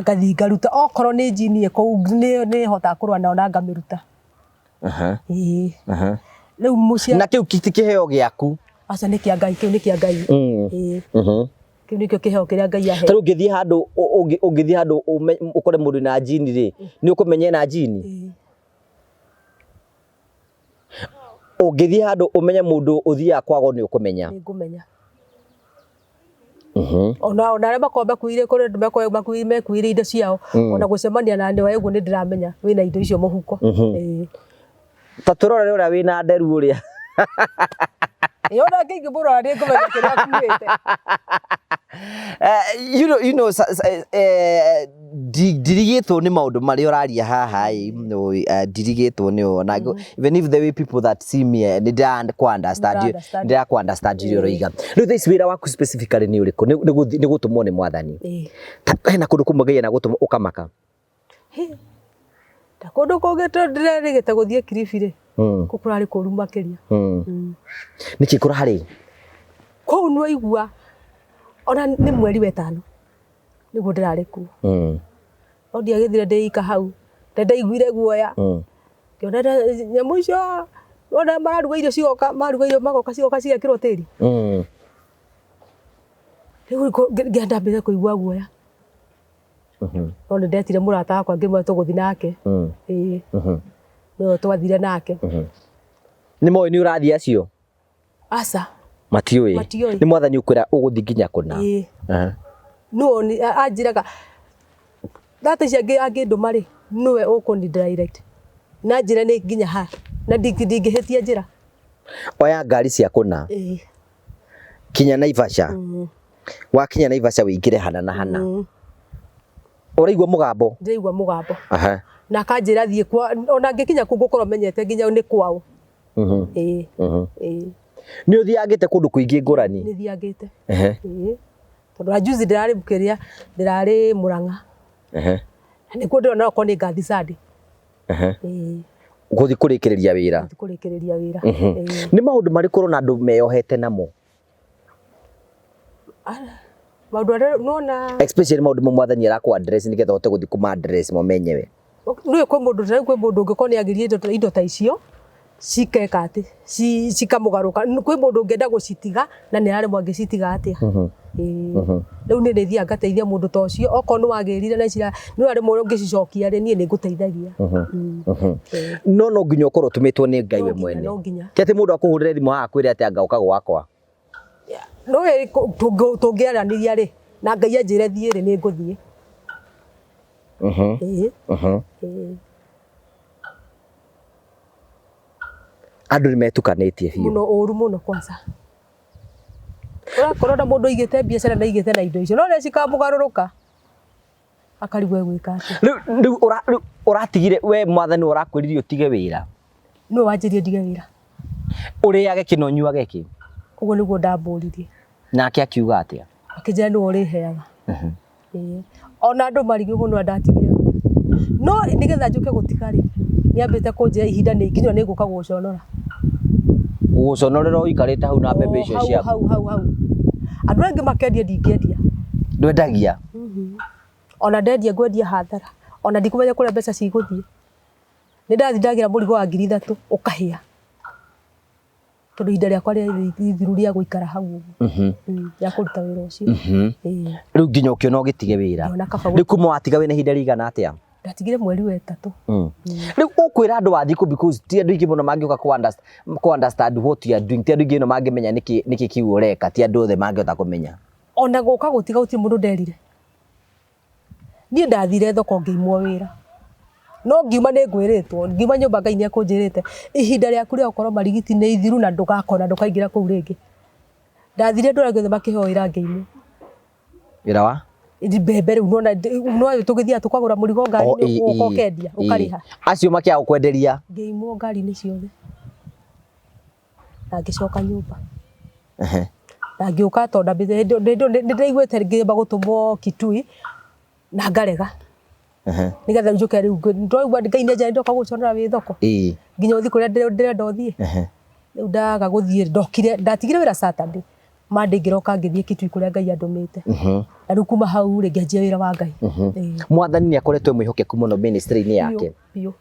Speaker 1: ngathi ngaruta okorwo nĩ njini kũu nĩ hotaga kũrũa nao na ngamĩruta rĩu mũciari
Speaker 2: na kĩu ti kĩheo gĩaku
Speaker 1: aca nĩ kĩa Ngai kĩu nĩ kĩa Ngai kĩu nĩkĩo kĩheo kĩrĩa Ngai ahe
Speaker 2: tarĩu ũngĩthiĩ handũ ũkore mũndũ na njini rĩ nĩ ũkũmenya na njini ũngĩthiĩ handũ ũmenye mũndũ ũthiaga kwago nĩ ũkũmenya
Speaker 1: nĩ ngũmenya ona arĩa makorwo makuire kũrĩ andũ makorwo mekuire indo ciao ona gũcemania na andũ ũguo nĩ ndĩramenya wĩna indo icio mũhuko
Speaker 2: ta tũrore ũrĩa wĩna nderu ũrĩa
Speaker 1: yona kĩngĩ mũrora nĩ ngũmenya kĩrĩa akuĩte
Speaker 2: you know ndirigĩtwo nĩ maũndũ marĩa ũraria haha ndirigĩtwo nĩ ona even if the way people that see me ndĩrakũ understand iria ũroiga rĩu thaa ici wĩra waku specifically nĩ ũrĩkũ nĩ gũtũmwo nĩ Mwathani hena kũndũ kũmwe Ngai anagũtũma ũkamaka
Speaker 1: ta kũndũ kũngĩ ndĩrerĩgĩte gũthiĩ Kilifi rĩ kũu kũrarĩ kũru makĩria
Speaker 2: nĩkĩ kũrarĩ
Speaker 1: kũu nĩ waigua ona nĩ mweri wa ĩtano nĩguo ndĩrarĩ kuo no ndiagĩthire ndĩika hau ndaiguire guoya ngĩona nyamũ icio ona maruga irio cigoka magoka cigekĩrwo tĩri rĩu ngĩambĩrĩria kũigua guoya no nĩ ndetire mũrata wakwa ngĩmwĩra tũgũthiĩ nake no twathire nake
Speaker 2: nĩ moĩ nĩ ũrathiĩ acio
Speaker 1: aca
Speaker 2: matiũĩ nĩ Mwathani ũkwĩra ũgũthiĩ nginya kũna no anjĩraga data ici angĩndũma rĩ nĩwe ũkũni direct na njĩra nĩ nginya ha na ndingĩhĩtia njĩra oya ngari cia kũna kinya Naivasha wakinya Naivasha wĩingĩre hana na hana ũraigua mũgambo
Speaker 1: ndĩraigua mũgambo na kanjĩra thiĩ kwa ona ngĩkinya kũu ngũkorwo menyete nginya nĩ kwao
Speaker 2: nĩ ũthiangĩte kũndũ kũingĩ ngũrani
Speaker 1: nĩ thiangĩte tondũ ajuzi ndĩrarĩ Bukeria ndĩrarĩ Murang'a nĩkuo ndĩrona okorwo nĩ ngathi Sadi
Speaker 2: gũthiĩ kũrĩkĩrĩria wĩra nĩ maũndũ marĩkũ ũrona andũ meyohete namo
Speaker 1: maũndũ arĩa nona
Speaker 2: especially maũndũ Mwathani arakũ address nĩgetha ũhote gũthiĩ kuma address momenyewe
Speaker 1: nĩwe kwĩ mũndũ ũngĩkorwo nĩ agĩrie indo ta icio cikeka atĩ cikamũgarũka kwĩ mũndũ ũngĩenda gũcitiga na nĩ araremwo angĩcitiga atĩa rĩu nĩ ndĩthiaga ngateithia mũndũ ta ũcio okorwo nĩ wagĩrire na nĩ araremwo ũngĩcicokia rĩ niĩ nĩ ngũteithagia
Speaker 2: no nginya ũkorwo ũtũmĩtwo nĩ Ngai we mwene ti atĩ mũndũ akũhũrĩre thimũ haha akwĩre atĩ anga ũka gwakwa
Speaker 1: no tũngĩaranĩria rĩ na Ngai anjĩre thiĩ rĩ nĩ ngũthiĩ
Speaker 2: andũ nĩ metukanĩtie biũ
Speaker 1: mũno ũru mũno kwanza ũrakorwo na mũndũ aigĩte biacara na aigĩte na indo icio no rĩrĩa cikamũgarũrũka akarigwo egwĩka atĩa
Speaker 2: rĩu ũratigire we Mwathani ũrakwĩrire ũtige wĩra
Speaker 1: nĩwe wanjĩrire ndige wĩra
Speaker 2: ũrĩage kĩno nyuage kĩ
Speaker 1: ũguo nĩguo ndambũririe
Speaker 2: nake akiuga atĩa
Speaker 1: akĩnjĩra nĩwe ũrĩheaga ona andũ marigio mũno ndatigire no nĩgetha njũke gũtiga rĩ nĩambĩte kũnjĩra ihinda nĩ ikinyĩra nĩ ngũka gũconora
Speaker 2: gũconorera ũikarĩte hau na mbembe icio ciaku
Speaker 1: hau andũ angĩ makendia ndingĩendia
Speaker 2: ndwendagia
Speaker 1: ona ndendia ngwendia hathara ona ndikũmenya kũrĩa mbeca cigũthiĩ nĩ ndathi ndagira mũrigo wa 3,000 ũkahĩa tondũ ihinda rĩakwa rĩthiru rĩa gũikara hau ya kũruta wĩra ũcio
Speaker 2: rĩu nginya ũkĩona ũgĩtige wĩra rĩu kuma watiga wĩna ihinda rĩigana atĩa
Speaker 1: ndatigire mweri wa 3
Speaker 2: rĩu ũkwĩra andũ wathiĩ kũ because ti andũ aingĩ mũno mangĩũka ku understand what you are doing ti andũ aingĩ no mangĩmenya nĩkĩ kiugo ũreka ti andũ othe mangĩhota kũmenya
Speaker 1: ona gũka gũtiga gũtirĩ mũndũ nderire Niĩ ndathire thoko ngĩimwo wĩra. No ngiuma nĩ ngwĩrĩtwo, ngiuma nyũmba Ngai nĩ akũnjĩrĩte ihinda rĩaku rĩa gũkorwo marigiti nĩ ithiru na ndũgakona ndũkaingĩra kũu rĩngĩ. Ndathire ndũra gĩothe makĩheo wĩra ngĩimwo.
Speaker 2: Wĩra wa?
Speaker 1: Mbembe rĩu no tũgĩthiaga tũkagũra mũrigo ngari-inĩ ũkendia ũkarĩha.
Speaker 2: Acio makĩaga gũkwenderia?
Speaker 1: Ngĩimwo ngari-inĩ ciothe. Na ngĩcoka nyũmba. Na ngĩũka tondũ nĩndaiguĩte ngĩamba gũtũmwo Kitui na ngarega. Nigetha njoke rĩu ndoigua Ngai nĩ ndoka gũconora wĩ thoko. Nginya ũthi kũrĩa ndĩrenda ũthiĩ. Rĩu ndaga gũthiĩ ndokire ndatigire wĩra Saturday. Monday ngĩroka ngĩthiĩ Kitui kũrĩa Ngai andũmĩte. Na rĩu kuma hau rĩ ngĩanjia wĩra wa Ngai.
Speaker 2: Mwathani nĩ akoretwo mwĩhokeku mũno ministry-inĩ yake.
Speaker 1: Biũ.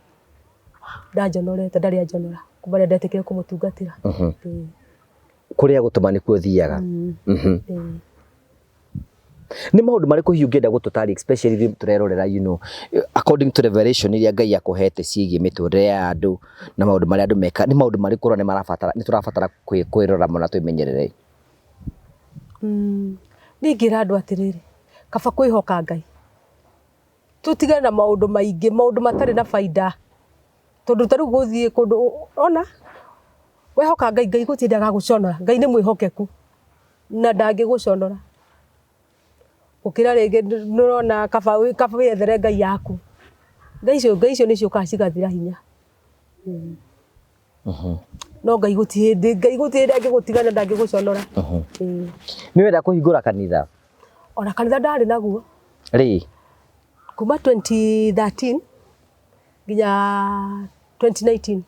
Speaker 1: Ndanjonorete ndarĩ anjonora. Kuma rĩrĩa ndetĩkĩre kũmũtungatĩra.
Speaker 2: Kũrĩa gũtũma nĩkuo thiaga. Nĩ maũndũ marĩkũ hihi ũngĩenda gũtũtarĩria especially tũrerorera according to revelation iria Ngai akũhete ciĩgiĩ mĩtũrĩre ya andũ na maũndũ marĩa andũ meka, nĩ maũndũ marĩkũ nĩ tũrabatara kwĩrora mũno twĩmenyerere?
Speaker 1: Ningĩra andũ atĩrĩrĩ, kaba kwĩhoka Ngai. Tũtigane na maũndũ maingĩ, maũndũ matarĩ na baida. Tondũ tarĩu gũthiĩ kũndũ ona wehoka Ngai, Ngai gũtirĩ agagũconora. Ngai nĩ mwĩhokeku na ndangĩgũconora. Ũkĩra rĩngĩ nĩũrona kaba wĩethere Ngai yaku. Ngai icio nĩciũkaga cigathira hinya. No Ngai gũtirĩ angĩgũtigana ndangĩgũconora.
Speaker 2: Nĩ wenda kũhingũra kanitha?
Speaker 1: Ona kanitha ndarĩ naguo.
Speaker 2: Rĩ?
Speaker 1: Kuma 2013 nginya 2019.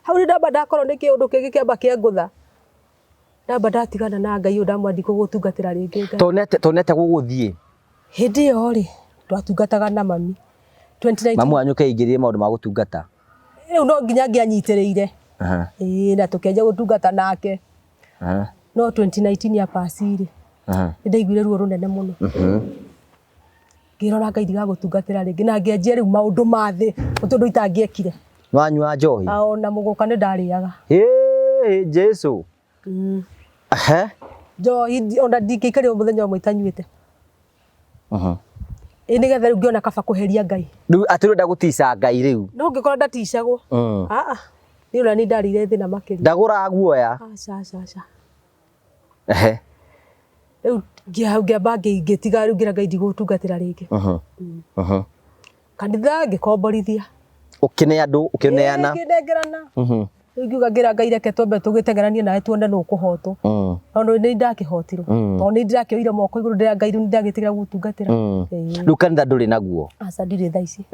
Speaker 1: Hau nĩ ndamba ndakorwo nĩ kĩũndũ kĩngĩ kĩamba kĩangũtha. Ndamba ndatigana na Ngai ndamwandi gũgũtungatĩra rĩngĩ Ngai.
Speaker 2: Tonete gũgũthiĩ?
Speaker 1: Hĩndĩ ĩyo rĩ twatungataga na mami. 2019.
Speaker 2: Mamu wanyu keingĩrĩire maũndũ ma gũtungata?
Speaker 1: Rĩu no nginya angĩanyitĩrĩire. Na tũkĩanjia gũtungata nake. No 2019 ya pacirĩ. Nĩndaiguire ruo rũnene mũno. Ngĩrora Ngai ndigagũtungatĩra rĩngĩ na ngĩanjia rĩu maũndũ ma thĩ tondũ itangĩekire.
Speaker 2: Wanyua njohi?
Speaker 1: Ona mũgũka nĩ ndarĩaga.
Speaker 2: Jesu.
Speaker 1: Njohi ona ndingĩikarĩra mũthenya ũmwe itanyuĩte. Nĩgetha rĩu ngĩona kaba kũheria Ngai.
Speaker 2: Rĩu atĩ ũrenda gũtica Ngai rĩu? No
Speaker 1: ngĩkora ndaticagwo. Nĩ ũrĩa nĩ ndarĩire thĩna makĩria.
Speaker 2: Ndagũra guoya?
Speaker 1: Aca. Rĩu ngĩamba ngĩtiga rĩu ngira Ngai ndigũtungatĩra rĩngĩ. Kanitha ngĩkomborithia.
Speaker 2: Ũkĩne andũ ũkĩneana?
Speaker 1: Ngĩnengerana. Rĩu ngiuga ngira Ngai reke twambe tũgĩteng'eranie nawe tuone nũ ũkũhotwo. Tondũ nĩ ndakĩhotirwo. Tondũ nĩ ndĩrakĩoire moko igũrũ ndĩra Ngai nĩ ndagĩtĩkĩra gũtungatĩra.
Speaker 2: Rĩu kanitha ndũrĩ naguo?
Speaker 1: Aca ndirĩ thaa ici.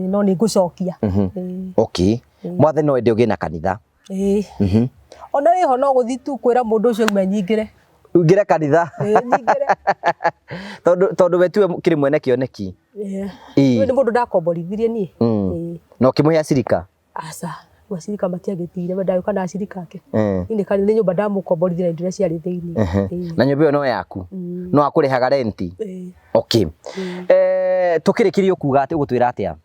Speaker 1: No nĩ ngũcokia.
Speaker 2: Okay. Mwathani no ende ũgĩe na kanitha?
Speaker 1: Ona wĩho no gũthiĩ tu kwĩra mũndũ ũcio ume nyingĩre.
Speaker 2: Ũingĩre kanitha?
Speaker 1: Nyingĩre.
Speaker 2: Tondũ we tiwe kĩrĩ mwene kĩoneki?
Speaker 1: Nĩ mũndũ ndakomborithirie niĩ.
Speaker 2: Na ũkĩmũhe acirika?
Speaker 1: Aca. Acirika matiagĩtire ndagĩũka na acirika ake. Nĩ nyũmba ndamũkomborithia na indo iria ciarĩ thĩinĩ.
Speaker 2: Na nyũmba ĩyo no yaku? No akũrĩhaga renti? Okay. Tũkĩrĩkĩrie kuuga atĩ ũgũtwĩra atĩa?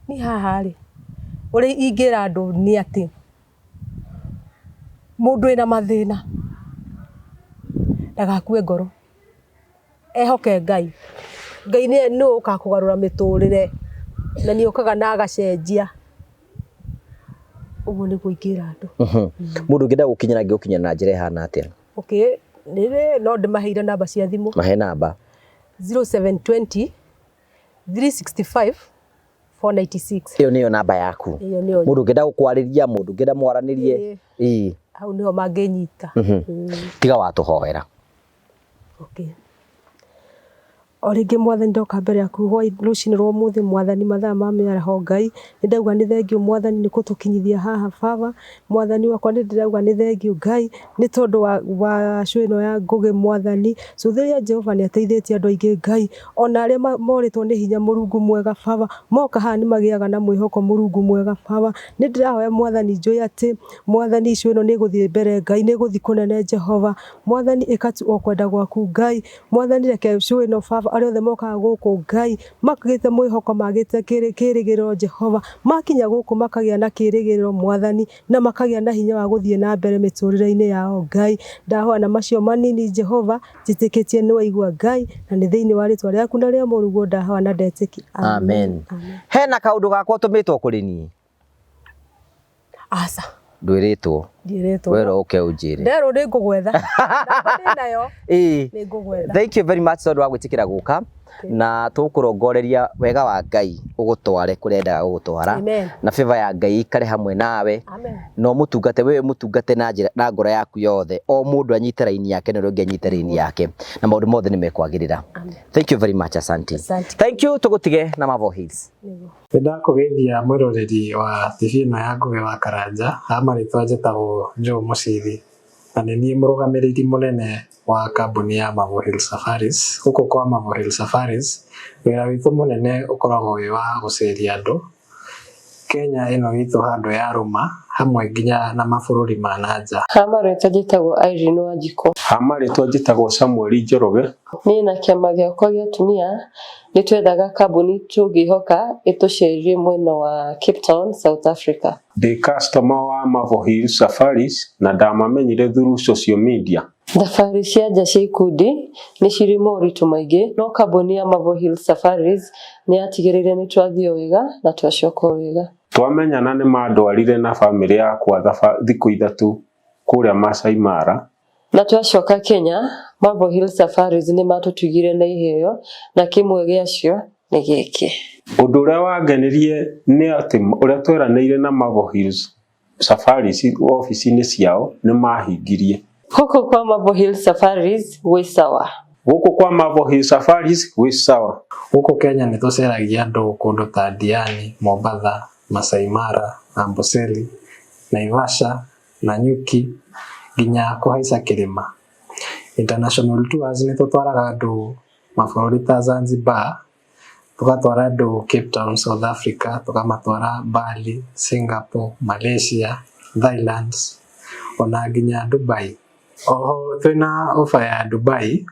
Speaker 1: Niĩ haha rĩ ũrĩa ingĩra andũ nĩ atĩ mũndũ wĩna mathĩna ndagakue ngoro. Ehoke Ngai. Ngai nĩ ũkaga kũgarũra mĩtũrĩre na nĩ ũkaga na agacenjia. Ũguo nĩguo ingĩra andũ.
Speaker 2: Mũndũ ũngĩenda gũkinyĩra ngĩgũkinyĩra na njĩra ĩhana atĩa?
Speaker 1: Okay, no ndĩmaheire namba cia thimũ.
Speaker 2: Mahe namba.
Speaker 1: 0720 365 496.
Speaker 2: Ĩyo nĩyo namba yaku? Mũndũ ũngĩenda gũkwarĩria, mũndũ ũngĩenda mwaranĩrie?
Speaker 1: Hau nĩho mangĩnyita.
Speaker 2: Tiga watũhoera.
Speaker 1: Okay. O rĩngĩ Mwathani ndoka mbere yaku rũcinĩ rwa ũmũthĩ Mwathani mathaa ma mĩaraho Ngai nĩ ndauga nĩ thengiũ Mwathani nĩ gũtũkinyithia haha Baba. Mwathani wakwa nĩ ndĩrauga nĩ thengiũ Ngai nĩ tondũ wa show ĩno ya ngũgĩ Mwathani. Cũthĩrĩria Jehova nĩ ateithĩtie andũ aingĩ Ngai, ona arĩa morĩtwo nĩ hinya Mũrungu mwega Baba, moka haha nĩ magĩaga na mwĩhoko Mũrungu mwega Baba. Nĩ ndĩrahoya Mwathani njũĩ atĩ Mwathani show ĩno nĩ ĩgũthiĩ mbere Ngai, nĩ ĩgũthiĩ kũnene Jehova. Mwathani ĩka tu o kwenda gwaku Ngai. Mwathani reke show ĩno Baba arĩa othe mokaga gũkũ Ngai makagĩte mwĩhoko magĩte kĩrĩgĩrĩro Jehova makinya gũkũ makagĩa na kĩrĩgĩrĩro Mwathani na makagĩa na hinya wa gũthiĩ na mbere mĩtũrĩre-inĩ yao Ngai ndahoya na macio manini Jehova njĩtĩkĩtie nĩ waigua Ngai na nĩ thĩinĩ wa rĩtwa rĩaku na rĩa mũruguo ndahoya na ndetĩkia
Speaker 2: amen hena kaũndũ gakwa tũmĩtwo kũrĩ niĩ
Speaker 1: aca
Speaker 2: ndwĩrĩtwo wero ũke ũnjĩre
Speaker 1: nderwo nĩ ngũgwetha ndĩ nayo nĩ ngũgwetha
Speaker 2: thank you very much tondũ wa gwĩtĩkĩra gũka na tũkũrongoreria wega wa Ngai ũgũtware kũrĩa endaga gũgũtwara na favor ya Ngai ikare hamwe nawe no mũtungate wewe mũtungate na njĩra na ngoro yaku yothe o mũndũ anyite raini yake na ũrĩa ũngĩ anyite raini yake na maũndũ mothe nĩ mekwagĩrĩra thank you very much asante thank you tũgũtige na Mavo Hills
Speaker 4: ndakũgeithia mwĩroreri wa TV ĩno ya Ngugi wa Karanja amarĩtwa njĩtagwo Joe Mũcithi na nĩ niĩ mũrũgamĩrĩri mũnene wa kambuni ya Mavo Hills Safaris huko kwa Mavo Hills Safaris wĩra witũ mũnene ũkoragwo wĩ wa gũceria andũ Kenya ĩno itũ handũ ya rũma hamwe nginya na mabũrũri ma nanja
Speaker 5: hamarĩtwa njĩtagwo Irene Wanjikũ
Speaker 4: hamarĩtwa njĩtagwo Samuel Njoroge
Speaker 5: niĩ na kĩama gĩakwa gĩa atumia nĩ twethaga kambuni tũngĩhoka ĩtũcerie mwena wa Cape Town South Africa
Speaker 4: the customer wa Mavo Hills Safaris na ndamamenyire through social media
Speaker 5: thabarĩ cia nja cia ikundi nĩ cirĩ moritũ maingĩ no kambuni ya Mavo Hills Safaris nĩ yatigĩrĩire nĩ twathiĩ wega na twacoka wega
Speaker 4: twamenyana nĩ mandwarire na famĩlĩ yakwa thikũ ithatũ kũrĩa Masai Mara
Speaker 5: na twacoka Kenya Mavo Hills Safaris nĩ matũtugire na iheo na kĩmwe gĩacio nĩ gĩkĩ
Speaker 4: ũndũ ũrĩa wangenirie nĩ atĩ ũrĩa tweranĩire na Mavo Hills Safaris ofici-inĩ ciao nĩ mahingirie
Speaker 5: Huko kwa Mavo Hills Safaris gwĩ sawa
Speaker 4: Huko kwa Mavo Hills Safaris gwĩ sawa Huko Kenya nĩ tũceragia andũ kũndũ ta Diani, Mombasa, Masai Mara, Amboseli, Naivasha, Nanyuki nginya kũhaica kĩrĩma International tours nĩ tũtwaraga andũ mabũrũri ta Zanzibar tukatwara andũ Cape Town South Africa tukamatwara Bali, Singapore, Malaysia, Thailand ona nginya Dubai oho twina ofa ya Dubai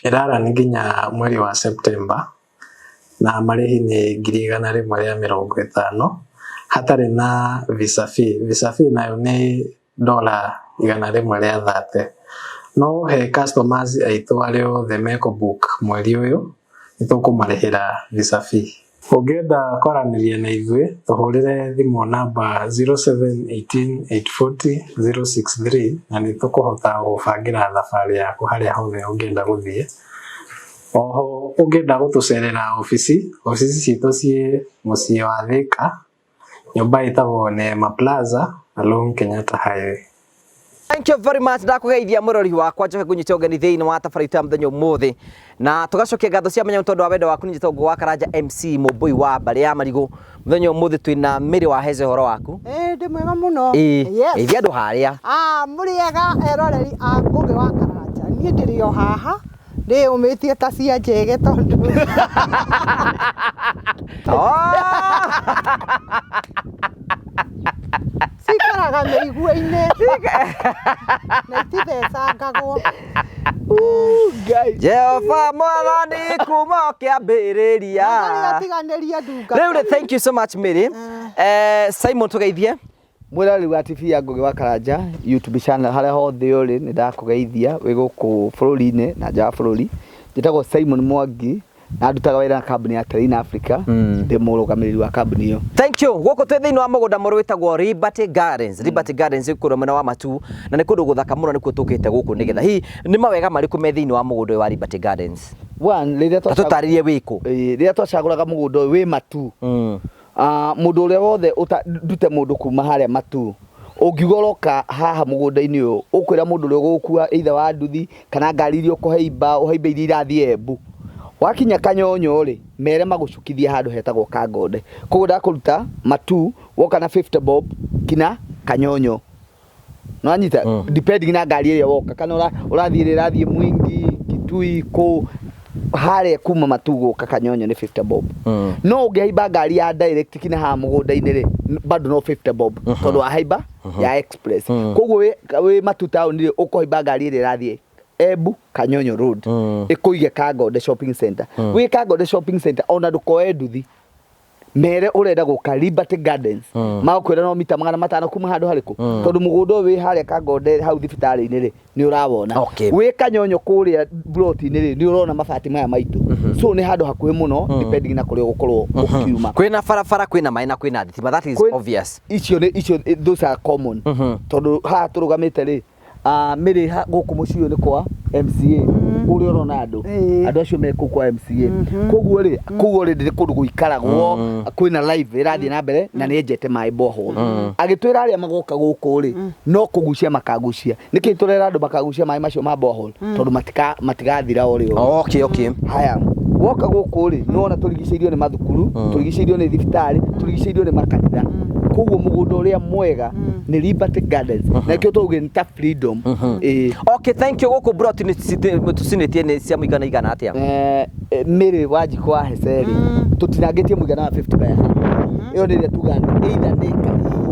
Speaker 4: irara nĩ nginya mweri wa September na marĩhi nĩ 150 hatarĩ na visa fee nayo nĩ $130 no he customers aitũ arĩa othe meko book mweri ũyũ nĩ tũkũmarĩhĩra visa fee ũngĩenda kwaranĩria na ithuĩ tũhũrĩre thimũ namba 0718840063 na nĩ tũkũhota gũbangĩra thabarĩ yaku harĩa hothe ũngĩenda gũthiĩ oho ũngĩenda gũtũcerera ofici citũ ciĩ mũciĩ wa Thika nyũmba ĩtagwo Neema Plaza along Kenyatta Highway
Speaker 2: Thank you very much ndakugeithia mũrori wakwa njoke kũnyita ũgeni thĩinĩ wa tabarĩra mũthenya ũmũthĩ na tũgacokia ngatho cia menya tondũ wa wendo waku nĩ Ngugi wa Karanja MC Mũmbũi wa mbarĩ ya Marigũ mũthenya ũmũthĩ twĩna Mĩrĩ wa Heze horo waku
Speaker 6: ndĩ mwega mũno
Speaker 2: yes andũ harĩa
Speaker 6: mũrĩega eroreri a Ngugi wa Karanja niĩ ndĩrĩ o haha ndĩyũmĩtie ta cia njege tondũ cikaraga mĩigua-inĩ na itithecangagwo
Speaker 2: Jehova Mwathani kuma kĩambĩrĩria rĩu nĩ thank you so much Mĩrĩ Simon tũgeithie
Speaker 3: mwĩroreri wa TV ya Ngugi wa Karanja YouTube channel harĩa hothe ũrĩ nĩ ndakũgeithia wĩ gũkũ bũrũri-inĩ na nja wa bũrũri njĩtagwo Simon Mwangi na ndutaga wĩra na kambuni ya Terrain Africa ndĩ mũrũgamĩrĩri wa kambuni ĩyo
Speaker 2: thank you gũkũ twĩ thĩinĩ wa mũgũnda mũrũ wĩtagwo Liberty Gardens Liberty Gardens kũrĩa mwena wa Matu na nĩ kũndũ gũthaka mũno nĩkuo tũkĩte gũkũ nĩgetha hihi nĩ mawega marĩkũ me thĩinĩ wa mũgũnda wa Liberty Gardens
Speaker 3: rĩrĩa
Speaker 2: tũtarĩrie wĩkũ
Speaker 3: rĩrĩa twacagũraga mũgũnda ũyũ wĩ Matu mũndũ ũrĩa wothe ndute mũndũ kuma harĩa Matu ũngĩgoroka haha mũgũnda-inĩ ũyũ ũkwĩra mũndũ ũrĩa ũgũkua either wa nduthi kana ngari iria ũkũheimba iria irathiĩ Embu wakinya Kanyonyo rĩ mere magũcukithia handũ hetagwo Kangonde koguo ndakũruta Matu woka na 50 bob kina Kanyonyo no anyita depending na ngari ĩrĩa woka kana ũrathiĩ Mwingi Kitui kũ harĩa kuma Matu gũka Kanyonyo nĩ 50 bob no ũngĩhaimba ngari ya direct kina haha mũgũnda-inĩ rĩ bado no 50 bob tondũ wahaimba ya express koguo wĩ Matu town rĩ ũkũhaimba ngari ĩrĩa irathiĩ Embu Kanyonyo Road ikuige Kangode Shopping Center wi Kangode Shopping Center ona ndukoe nduthi mere urenda guka Liberty Gardens makwira no mita 500 kuma handu hariku tondu mugundo wi haria Kangode hau thibitari-ini ri ni urawona wi Kanyonyo kuria broti-ini ri ni urona mabati maya maitu so ni handu hakuhi muno depending na kuria gukorwo ukiuma
Speaker 2: kwina barabara kwina mai na kwina thitima that is obvious
Speaker 3: icio those are common tondu ha turugamite ri miri guku mucio ni kwa MCA uri urona andu acio me kwa MCA koguo ri ndi kundu guikaragwo kwina live irathie na mbere na ni enjete mai borehole agitwira aria magoka guku ri no kugucia makagucia niki turera andu makagucia mai macio ma borehole tondu matigathira ori
Speaker 2: okay
Speaker 3: haya woka guku ri no ona turigiceirio ni mathukuru turigiceirio ni thibitari turigiceirio ni makanitha koguo mugundo uria mwega ni Liberty Gardens na kio tuge ni ta freedom
Speaker 2: okay thank you guku broti ni tucinetie ni cia muigana igana atia
Speaker 3: miri Wanjiku wa Heseri tutinangitie muigana wa 50 by 100 iyo ni tugana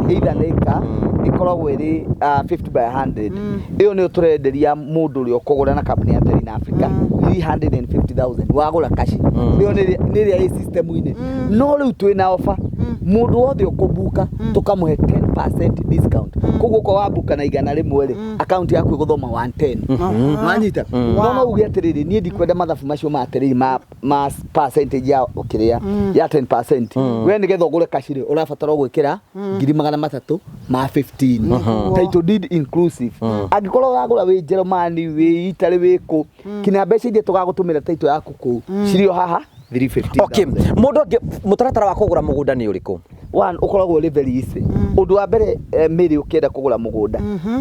Speaker 3: either neka ikoragwo iri 50 by 100 iyo ni turenderia mundu uri ukugura na company ya Terrain Africa 350,000 wagura kashi iyo ni ria system-ini no riu twina offer mundu wothe ukubuka tukamuhe 10% discount koguo kwa wabuka na igana rimwe ri account yaku iguthoma 110 mwanyita no uge atiriri nie ndikwenda mathabu macio ma atiriri ma percentage ya ukiria ya 10% we ni getho gure kashire urabatara gwikira 300 ma 15 title deed inclusive angikorwo uragura wi Germany wi Italy wi ku kina mbeca ithie tugagutumira title yaku ku cirio haha 350.
Speaker 2: Okay, mundu mutaratara wa kugura mugunda ni uriku?
Speaker 3: One ukoragwo ri very easy. Undu wa mbere miri ukienda kugura mugunda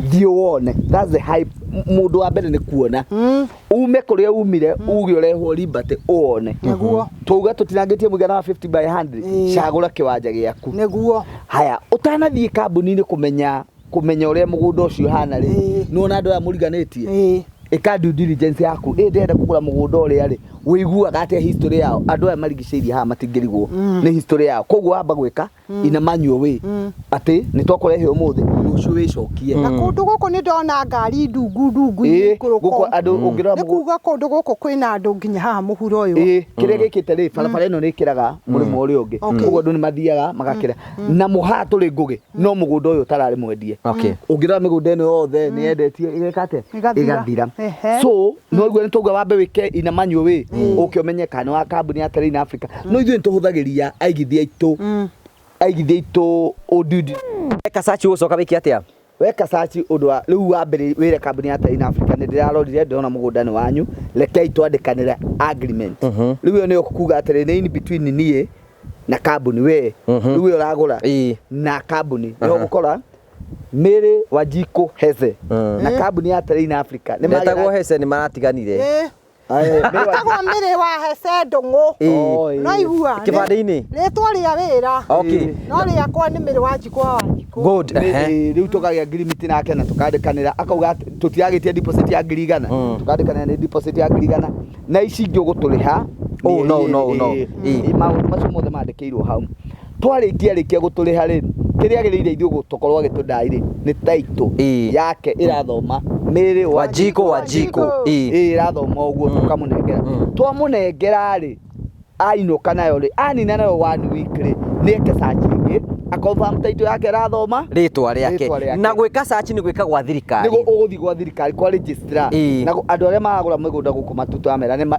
Speaker 3: thio wone that's the hype. Mundu wa mbere ni kuona ume kuria umire uge urehwo Liberty uone neguo tuga tutinangitie mugana wa 50 by 100 cagura kiwanja giaku
Speaker 6: neguo
Speaker 3: haya utanathie kambuni-ini kumenya uria mugunda ucio hana ri nona andu ya muriganitie eka due diligence yaku ndenda kugura mugunda uria ri wiguaga atia history yao andu aya marigiceirie ha matingirigwo ni history yao koguo amba gwika ina manual way ati ni twakurehe umuthi ucio wicokie
Speaker 6: na kundu guku ni ndona ngari ndungu
Speaker 3: guku andu ungirora
Speaker 6: kuga kundu guku kwina andu nginya haha muhuro uyu
Speaker 3: kire gikite ri barabara ino ni kiraga murimo uri ungi koguo andu ni mathiaga magakira na muha turi ngugi no mugunda uyu tarari mwendie ungirora migunda ino yothe ni endetie igekate igathira so no igwe ni tuga wambe wike ina manual way ukiumenye kana wa kambuni ya Terrain Africa no ithuĩ tuhuthagiria aigithia itu odudi
Speaker 2: eka search ucoka wiki atia
Speaker 3: weka search undu wa riu wa mbere wire kambuni ya Terrain Africa ni ndirarorire ndona mugunda ni wanyu rekei twandikanira agreement riu yo ni ukuga atiri ni in between nie na kambuni we riu yo uragura na kambuni yo gukora Mary Wanjiku Heze na kambuni ya Terrain Africa
Speaker 2: ni metagwo Heze ni maratiganire
Speaker 6: Metagwo Mary wa Heze Ndungu no igua
Speaker 2: kibande-ini
Speaker 6: ritwa ria wira no ria kwa ni Mary Wanjiku wa Wanjiku
Speaker 2: good
Speaker 3: riu tukagia agreement nake na tukandikanira akauga tutiagitie deposit ya 100 tukandikanira ni deposit ya 100 na ici ingĩ guturiha
Speaker 2: no
Speaker 3: maundu macio mothe mandikirwo hau twarikia guturiha ri kiria agirire ithuĩ gutokorwo agitundai ri ni title yake irathoma Mary
Speaker 2: Wanjiku
Speaker 3: irathoma uguo tukamunengera twamunengera ri ainuka nayo ri anina nayo 1 week ri neke search ingi akonfirm title yake irathoma
Speaker 2: ritwa riake na gwika search ni gwika gwa thirikari
Speaker 3: nigo uguthi gwa thirikari kwa registrar na andu aria magura migunda guku matutu amera ni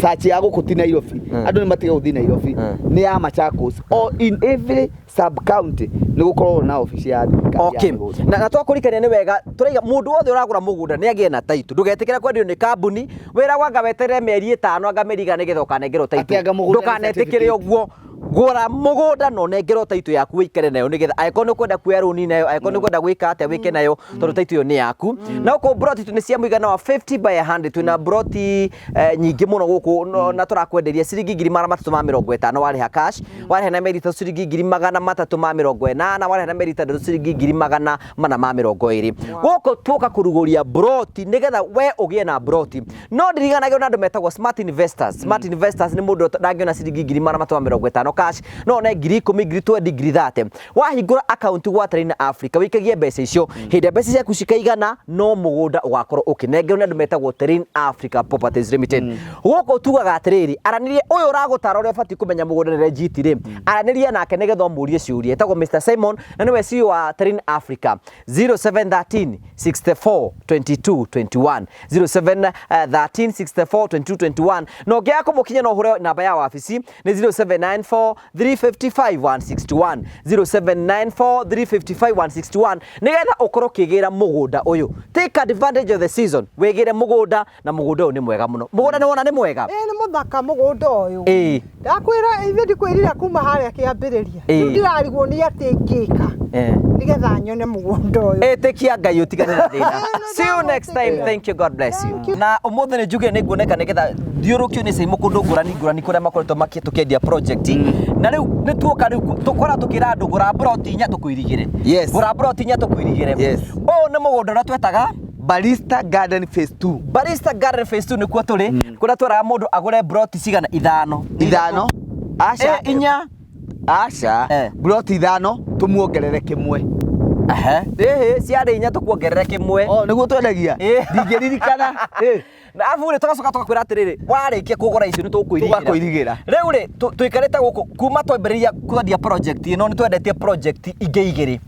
Speaker 3: search ya guku ti Nairobi andu ni matiga guthi Nairobi ni ya Machakos or in every sub county ni gukorwo na office ya thirikari
Speaker 2: na twakurikania ni wega turaiga mundu wothe uragura mugunda ni agie na title ndugetikira kwendio ni kambuni wira gwanga weterere mieri 5 anga meriga ni getho kanengerwo title ndukanetikire uguo gura mugunda no nengerwo title yaku wikere nayo ni getha aiko ni kwenda kuya runi nayo aiko ni kwenda gwika atia wike nayo tondu title yo ni yaku na uko broti ni cia muigana wa 50 by 100 twina broti nyingi muno guku na turakwenderia ciringi 350 wariha cash wariha na merita ciringi 380 wariha na merita ciringi 420 guku tuka kuruguria broti ni getha we ugie na broti no ndiriganagio na andu metagwo smart investors ni mundu ndangiona ciringi 380 cash no ne ngiri 10 ngiri 20 ngiri 30 wahingura account gwa Terrain Africa wikagie mbeca icio hinde mbeca ciaku cikaigana no mugunda ugakorwo ukinengerwo ni andu metagwo Terrain Africa Properties Limited guko tugaga atiriri aranirie uyu uragutara uria bati kumenya mugunda ni legit ri aranirie nake nigetho murie ciurie etagwo Mr Simon na niwe CEO wa Terrain Africa 0713 64 22 21 0713 64 22 21 no gya kumukinya no hure namba ya ofisi ni 0794 355 161 0794 355 161 nigetha ukorwo kigira mugunda uyu take advantage of the season wegire mugunda na mugunda uyu ni mwega muno mugunda ni wona ni mwega
Speaker 6: ni muthaka mugunda uyu ndakwira ithe ndikwirira kuma haria kiambiriria ndirarigwo ni ati ngika nigetha nyone mugunda uyu
Speaker 2: etikia ngai utigane na thina see you next time thank you god bless you na umuthi ni njuge ni nguoneka nigetha thiurukio ni sei mukundu ngurani kuria makoretwo makitukendia project na riu ni tuoka riu tukora tukira andu ngura broti nya tukuirigire ngura broti nya tukuirigire o ni mugunda uria twetaga
Speaker 3: Barista Garden Phase 2
Speaker 2: Barista Garden Phase 2 nikuo turi kuria twara mundu agure broti cigana ithano
Speaker 3: aca
Speaker 2: inya
Speaker 3: aca broti ithano tumuongerere kimwe
Speaker 2: ciarä inya tukuongerere kimwe
Speaker 3: niguo twendagia ndingĩririkana
Speaker 2: na avure tugacoka tugakwira atiriri warikia kugura icio ni
Speaker 3: tukuirigira
Speaker 2: riu ri twikarite guku kuma twambiriria kwendia project ino ni twendetie project ingi igiri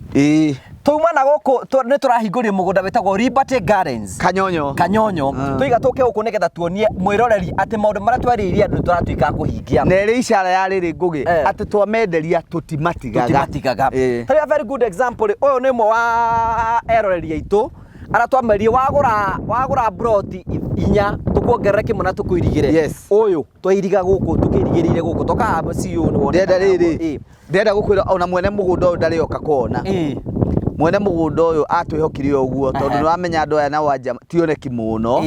Speaker 2: Tuma na goko ni turahingũria mugunda wetagwo Liberty Gardens Kanyonyo tuiga tuke guku nigetha tuonie mwiroreri ati maundu maria twariria andu turatuika kuhingia
Speaker 3: na ri ishara ya riri ngugi ati twamenderia tutimatigaga
Speaker 2: tari a very good example uyu ni mwe wa eroreri aitu ara twamerie wagura broti inya tukuongerera kimwe na tukuirigire uyu twairiga guku tukirigirire guku toka CEO ni wona
Speaker 3: ndenda gukwira ona mwene mugunda uyu ndari oka kuona mwene mugunda uyu atwihokire uguo tondu niwamenya andu aya na wanja tioneki muno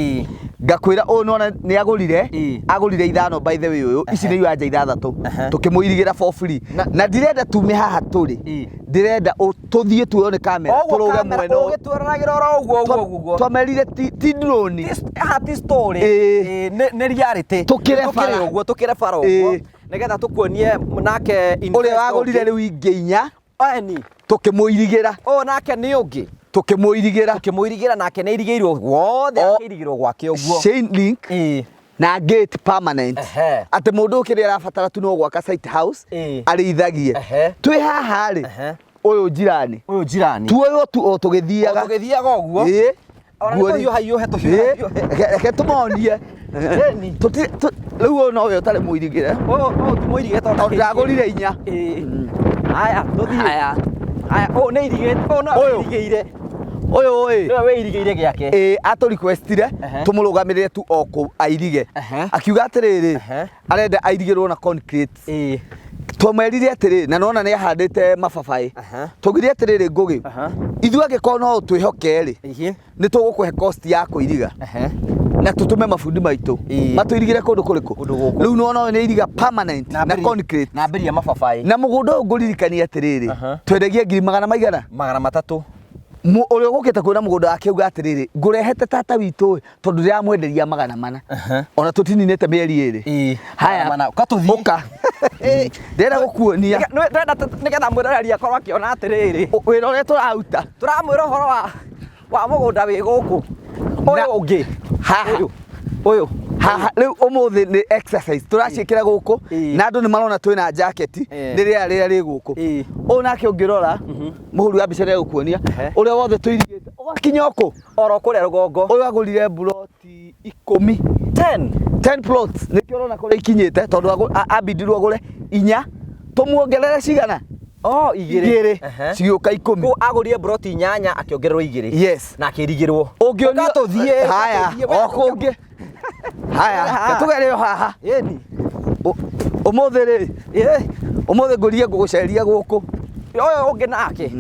Speaker 3: ngakwira uyu nona ni agurire ithano by the way uyu ici ni iwanja ithathatu tukimuirigira for free na ndirenda tume haha turi ndirenda tuthie tuone kamera turuge mwene uyu
Speaker 2: gitwaragira oro uguo
Speaker 3: twamerire ti drone
Speaker 2: ti story ni reality
Speaker 3: tukire
Speaker 2: fara uguo nigetha tukuonie nake
Speaker 3: uria wagurire riu ingi inya tukimuirigira
Speaker 2: nake ni ungi
Speaker 3: tukimuirigira
Speaker 2: nake ni irigiirwo wothe akirigirwo gwake uguo
Speaker 3: chain link na gate permanent ati mundu ukiri arabatara tu no gwaka site house arithagie twi haha ri uyu jirani tuoyo tu tugithiaga
Speaker 2: uguo
Speaker 3: reke tumonie riu no we utari muirigire
Speaker 2: tumuirigire
Speaker 3: tondu ndagurire inya
Speaker 2: haya ni irigire
Speaker 3: uyu
Speaker 2: we irigire giake
Speaker 3: atu requestire tumurugamirire tu oku airige akiuga atiriri arenda airigirwo na concrete twamerire atiri na nona ni ahandite mababai tugire atiriri ngugi ithu agiko no twihoke ri ni tugukuhe cost ya kuiriga na tutume mafundi maitu matuirigire kundu kuriku riu nona ni iriga permanent na concrete
Speaker 2: na mberia mababai
Speaker 3: na mugunda nguririkania atiriri twendagia ngiri
Speaker 2: 300
Speaker 3: uria gukite kwina mugunda wake uga atiriri ngurehete tata witu tondu ndiramwenderia 400 ona tutininete mieri iri haya ukatuthika ndenda gukuonia
Speaker 2: nigetha mwiroreri akorwo akiona atiriri
Speaker 3: wira uria turauta
Speaker 2: turamwira uhoro wa mugunda wi guku uyu ungi uyu
Speaker 3: riu umuthi ni exercise turacikira guku na andu ni marona twina jacket ni ria ri guku uyu nake ungirora muhuri wa bica ni gukuonia uria wothe tuirigite ugakinya oku
Speaker 2: oro kuria rugongo
Speaker 3: uyu agurire broti 10 plots ni kirona kuria ikinyite tondu abidirwo agure inya tumuongerere cigana
Speaker 2: igiri
Speaker 3: cioka 10
Speaker 2: ku agurire broti 8 akiongererwo igiri na akirigirwo
Speaker 3: ungionia tuthie haya okungi haya tugereyo haha umuthi ri umuthi ngurie nguguceria guku
Speaker 2: uyu ungi nake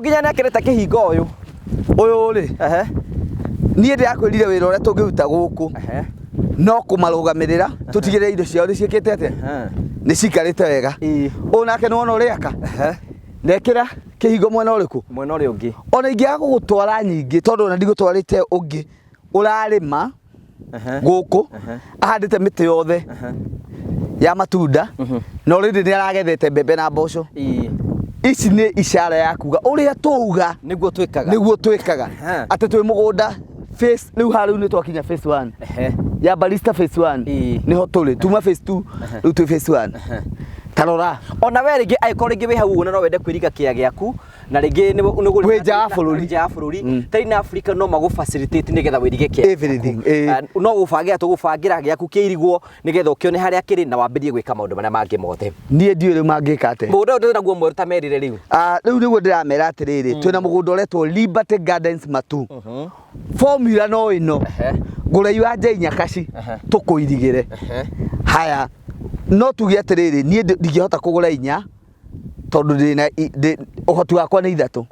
Speaker 2: nginya nakirite kihingo
Speaker 3: uyu ri nie ndirakwirire wira uria tungiruta guku no kumarugamirira tutigire indo ciao ri ciikite ate ni cikarite wega uyu nake ni wona uriaka nekira kihingo mwena uriku
Speaker 2: mwena uri ungi
Speaker 3: ona ingiaga gugutwara nyingi tondu ona ndigutwarite ungi urarima guku ahandite miti yothe ya matunda no rindi ni aragethete mbembe na mboco ici ni ishara ya kuga uria tuuga
Speaker 2: niguo
Speaker 3: twikaga ate twi mugunda phase riu hariu ni twakinya phase 1 ya barista phase 1 niho tuli tuma phase 2 riu twi phase 1 tarora
Speaker 2: ona we ringi aikorwo ringi wi hau no wende kwiriga kia giaku na ringi ni
Speaker 3: wi ja
Speaker 2: bururi taina Africa no magu facilitate nigetha wirige kia
Speaker 3: everything
Speaker 2: no gubangira tugubangira giaku kiirigwo nigetha ukione haria kiri na wambirie gwika maundu maria mangi mothe
Speaker 3: nie ndiu ri mangika ate
Speaker 2: mugunda ndio naguo mweru ta merire riu
Speaker 3: riu niguo ndiramera atiriri twina mugunda uretwo Liberty Gardens Matu formula no ino ngura iwanja inyakaci tukuirigire haya no tuge atiriri nie ndingihota kugura inya tondu ndina uhoti wakwa ni ithatu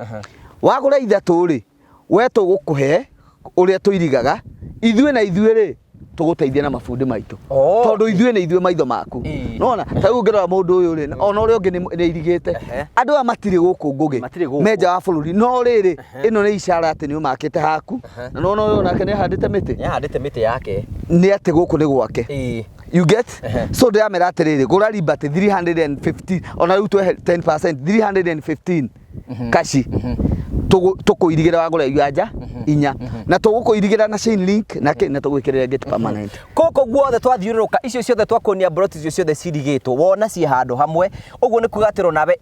Speaker 3: wagura ithatu ri we tugukuhe uria tuirigaga ithue na ithue ri tuguteithia na mafundi maitu tondu ithue na ithue maitho maku nona ta ungirora mundu uyu ri ona uria ungi ni irigite andu a matire guku ngugi meja wa bururi no riri ino ni ishara ati ni umakite haku na no uyu nake ni handite miti
Speaker 2: yake
Speaker 3: ni ati guku ni gwake you get so they amera atiriri gura Liberty 315 ona riu 10% 315 kashi tukuirigira wagura iwanja inya na tugukuirigira na chain link na tugwikirira gate permanent
Speaker 2: koko guothe twathiururuka icio ciothe twakonia brot icio ciothe cirigitwo wona ci handu hamwe uguo ni kugatiro nawe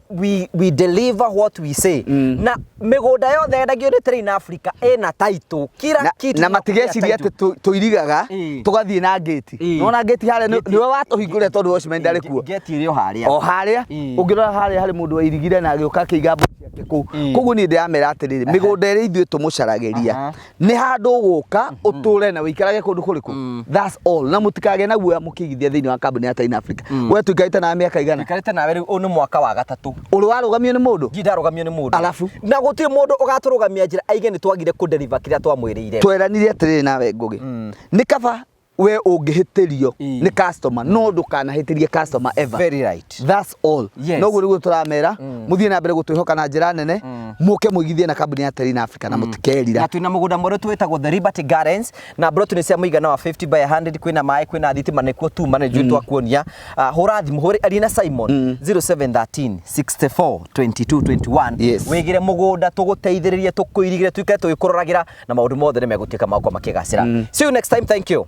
Speaker 2: we deliver what we say na migunda yothe endagio ni Train Africa ena title kila kitu
Speaker 3: na matigeciria ati tuirigaga tugathie na gate nona gate hale niwe watuhingure tondu Oshman ndari kuo
Speaker 2: gate iri o haria
Speaker 3: ungirora haria hari mundu wairigire na agioka kiiga koguo ni ndiamera atiriri migunda iri ithue tumucaragiria ni handu guka uture na wikarage kundu kuriku that's all na mutikage na guoya mukigithia thiini wa kambuni ya Train Africa we tuikaite na miaka igana
Speaker 2: tuikaite nawe riu ni mwaka wa gatatu
Speaker 3: uri warugamio ni mundu
Speaker 2: ngidarugamio ni mundu
Speaker 3: alafu
Speaker 2: na gutiri mundu ugaturugamia njira aige ni twagire ku deliver kiria twamwirire
Speaker 3: tweranire atiriri nawe ngugi ni kaba we ungihitirio ni customer no ndukanahitirie customer ever
Speaker 2: very right
Speaker 3: that's all no guri guturamera muthie na mbere gutwihoka na njira nene muke muigithie na kambuni ya Train Africa na mutikerira
Speaker 2: na twina mugunda mweru twitagwo the Liberty Gardens na brot ni cia muigana wa 50 by 100 kwina mai kwina thitima nikuo tu manager twakuonia hura thimu huri Alina Simon 0713 64 22 21 wigire mugunda tuguteithiririe tukuirigire twikare tugikururagira na maundu mothe ni megutika makwa makigacira see you next time thank you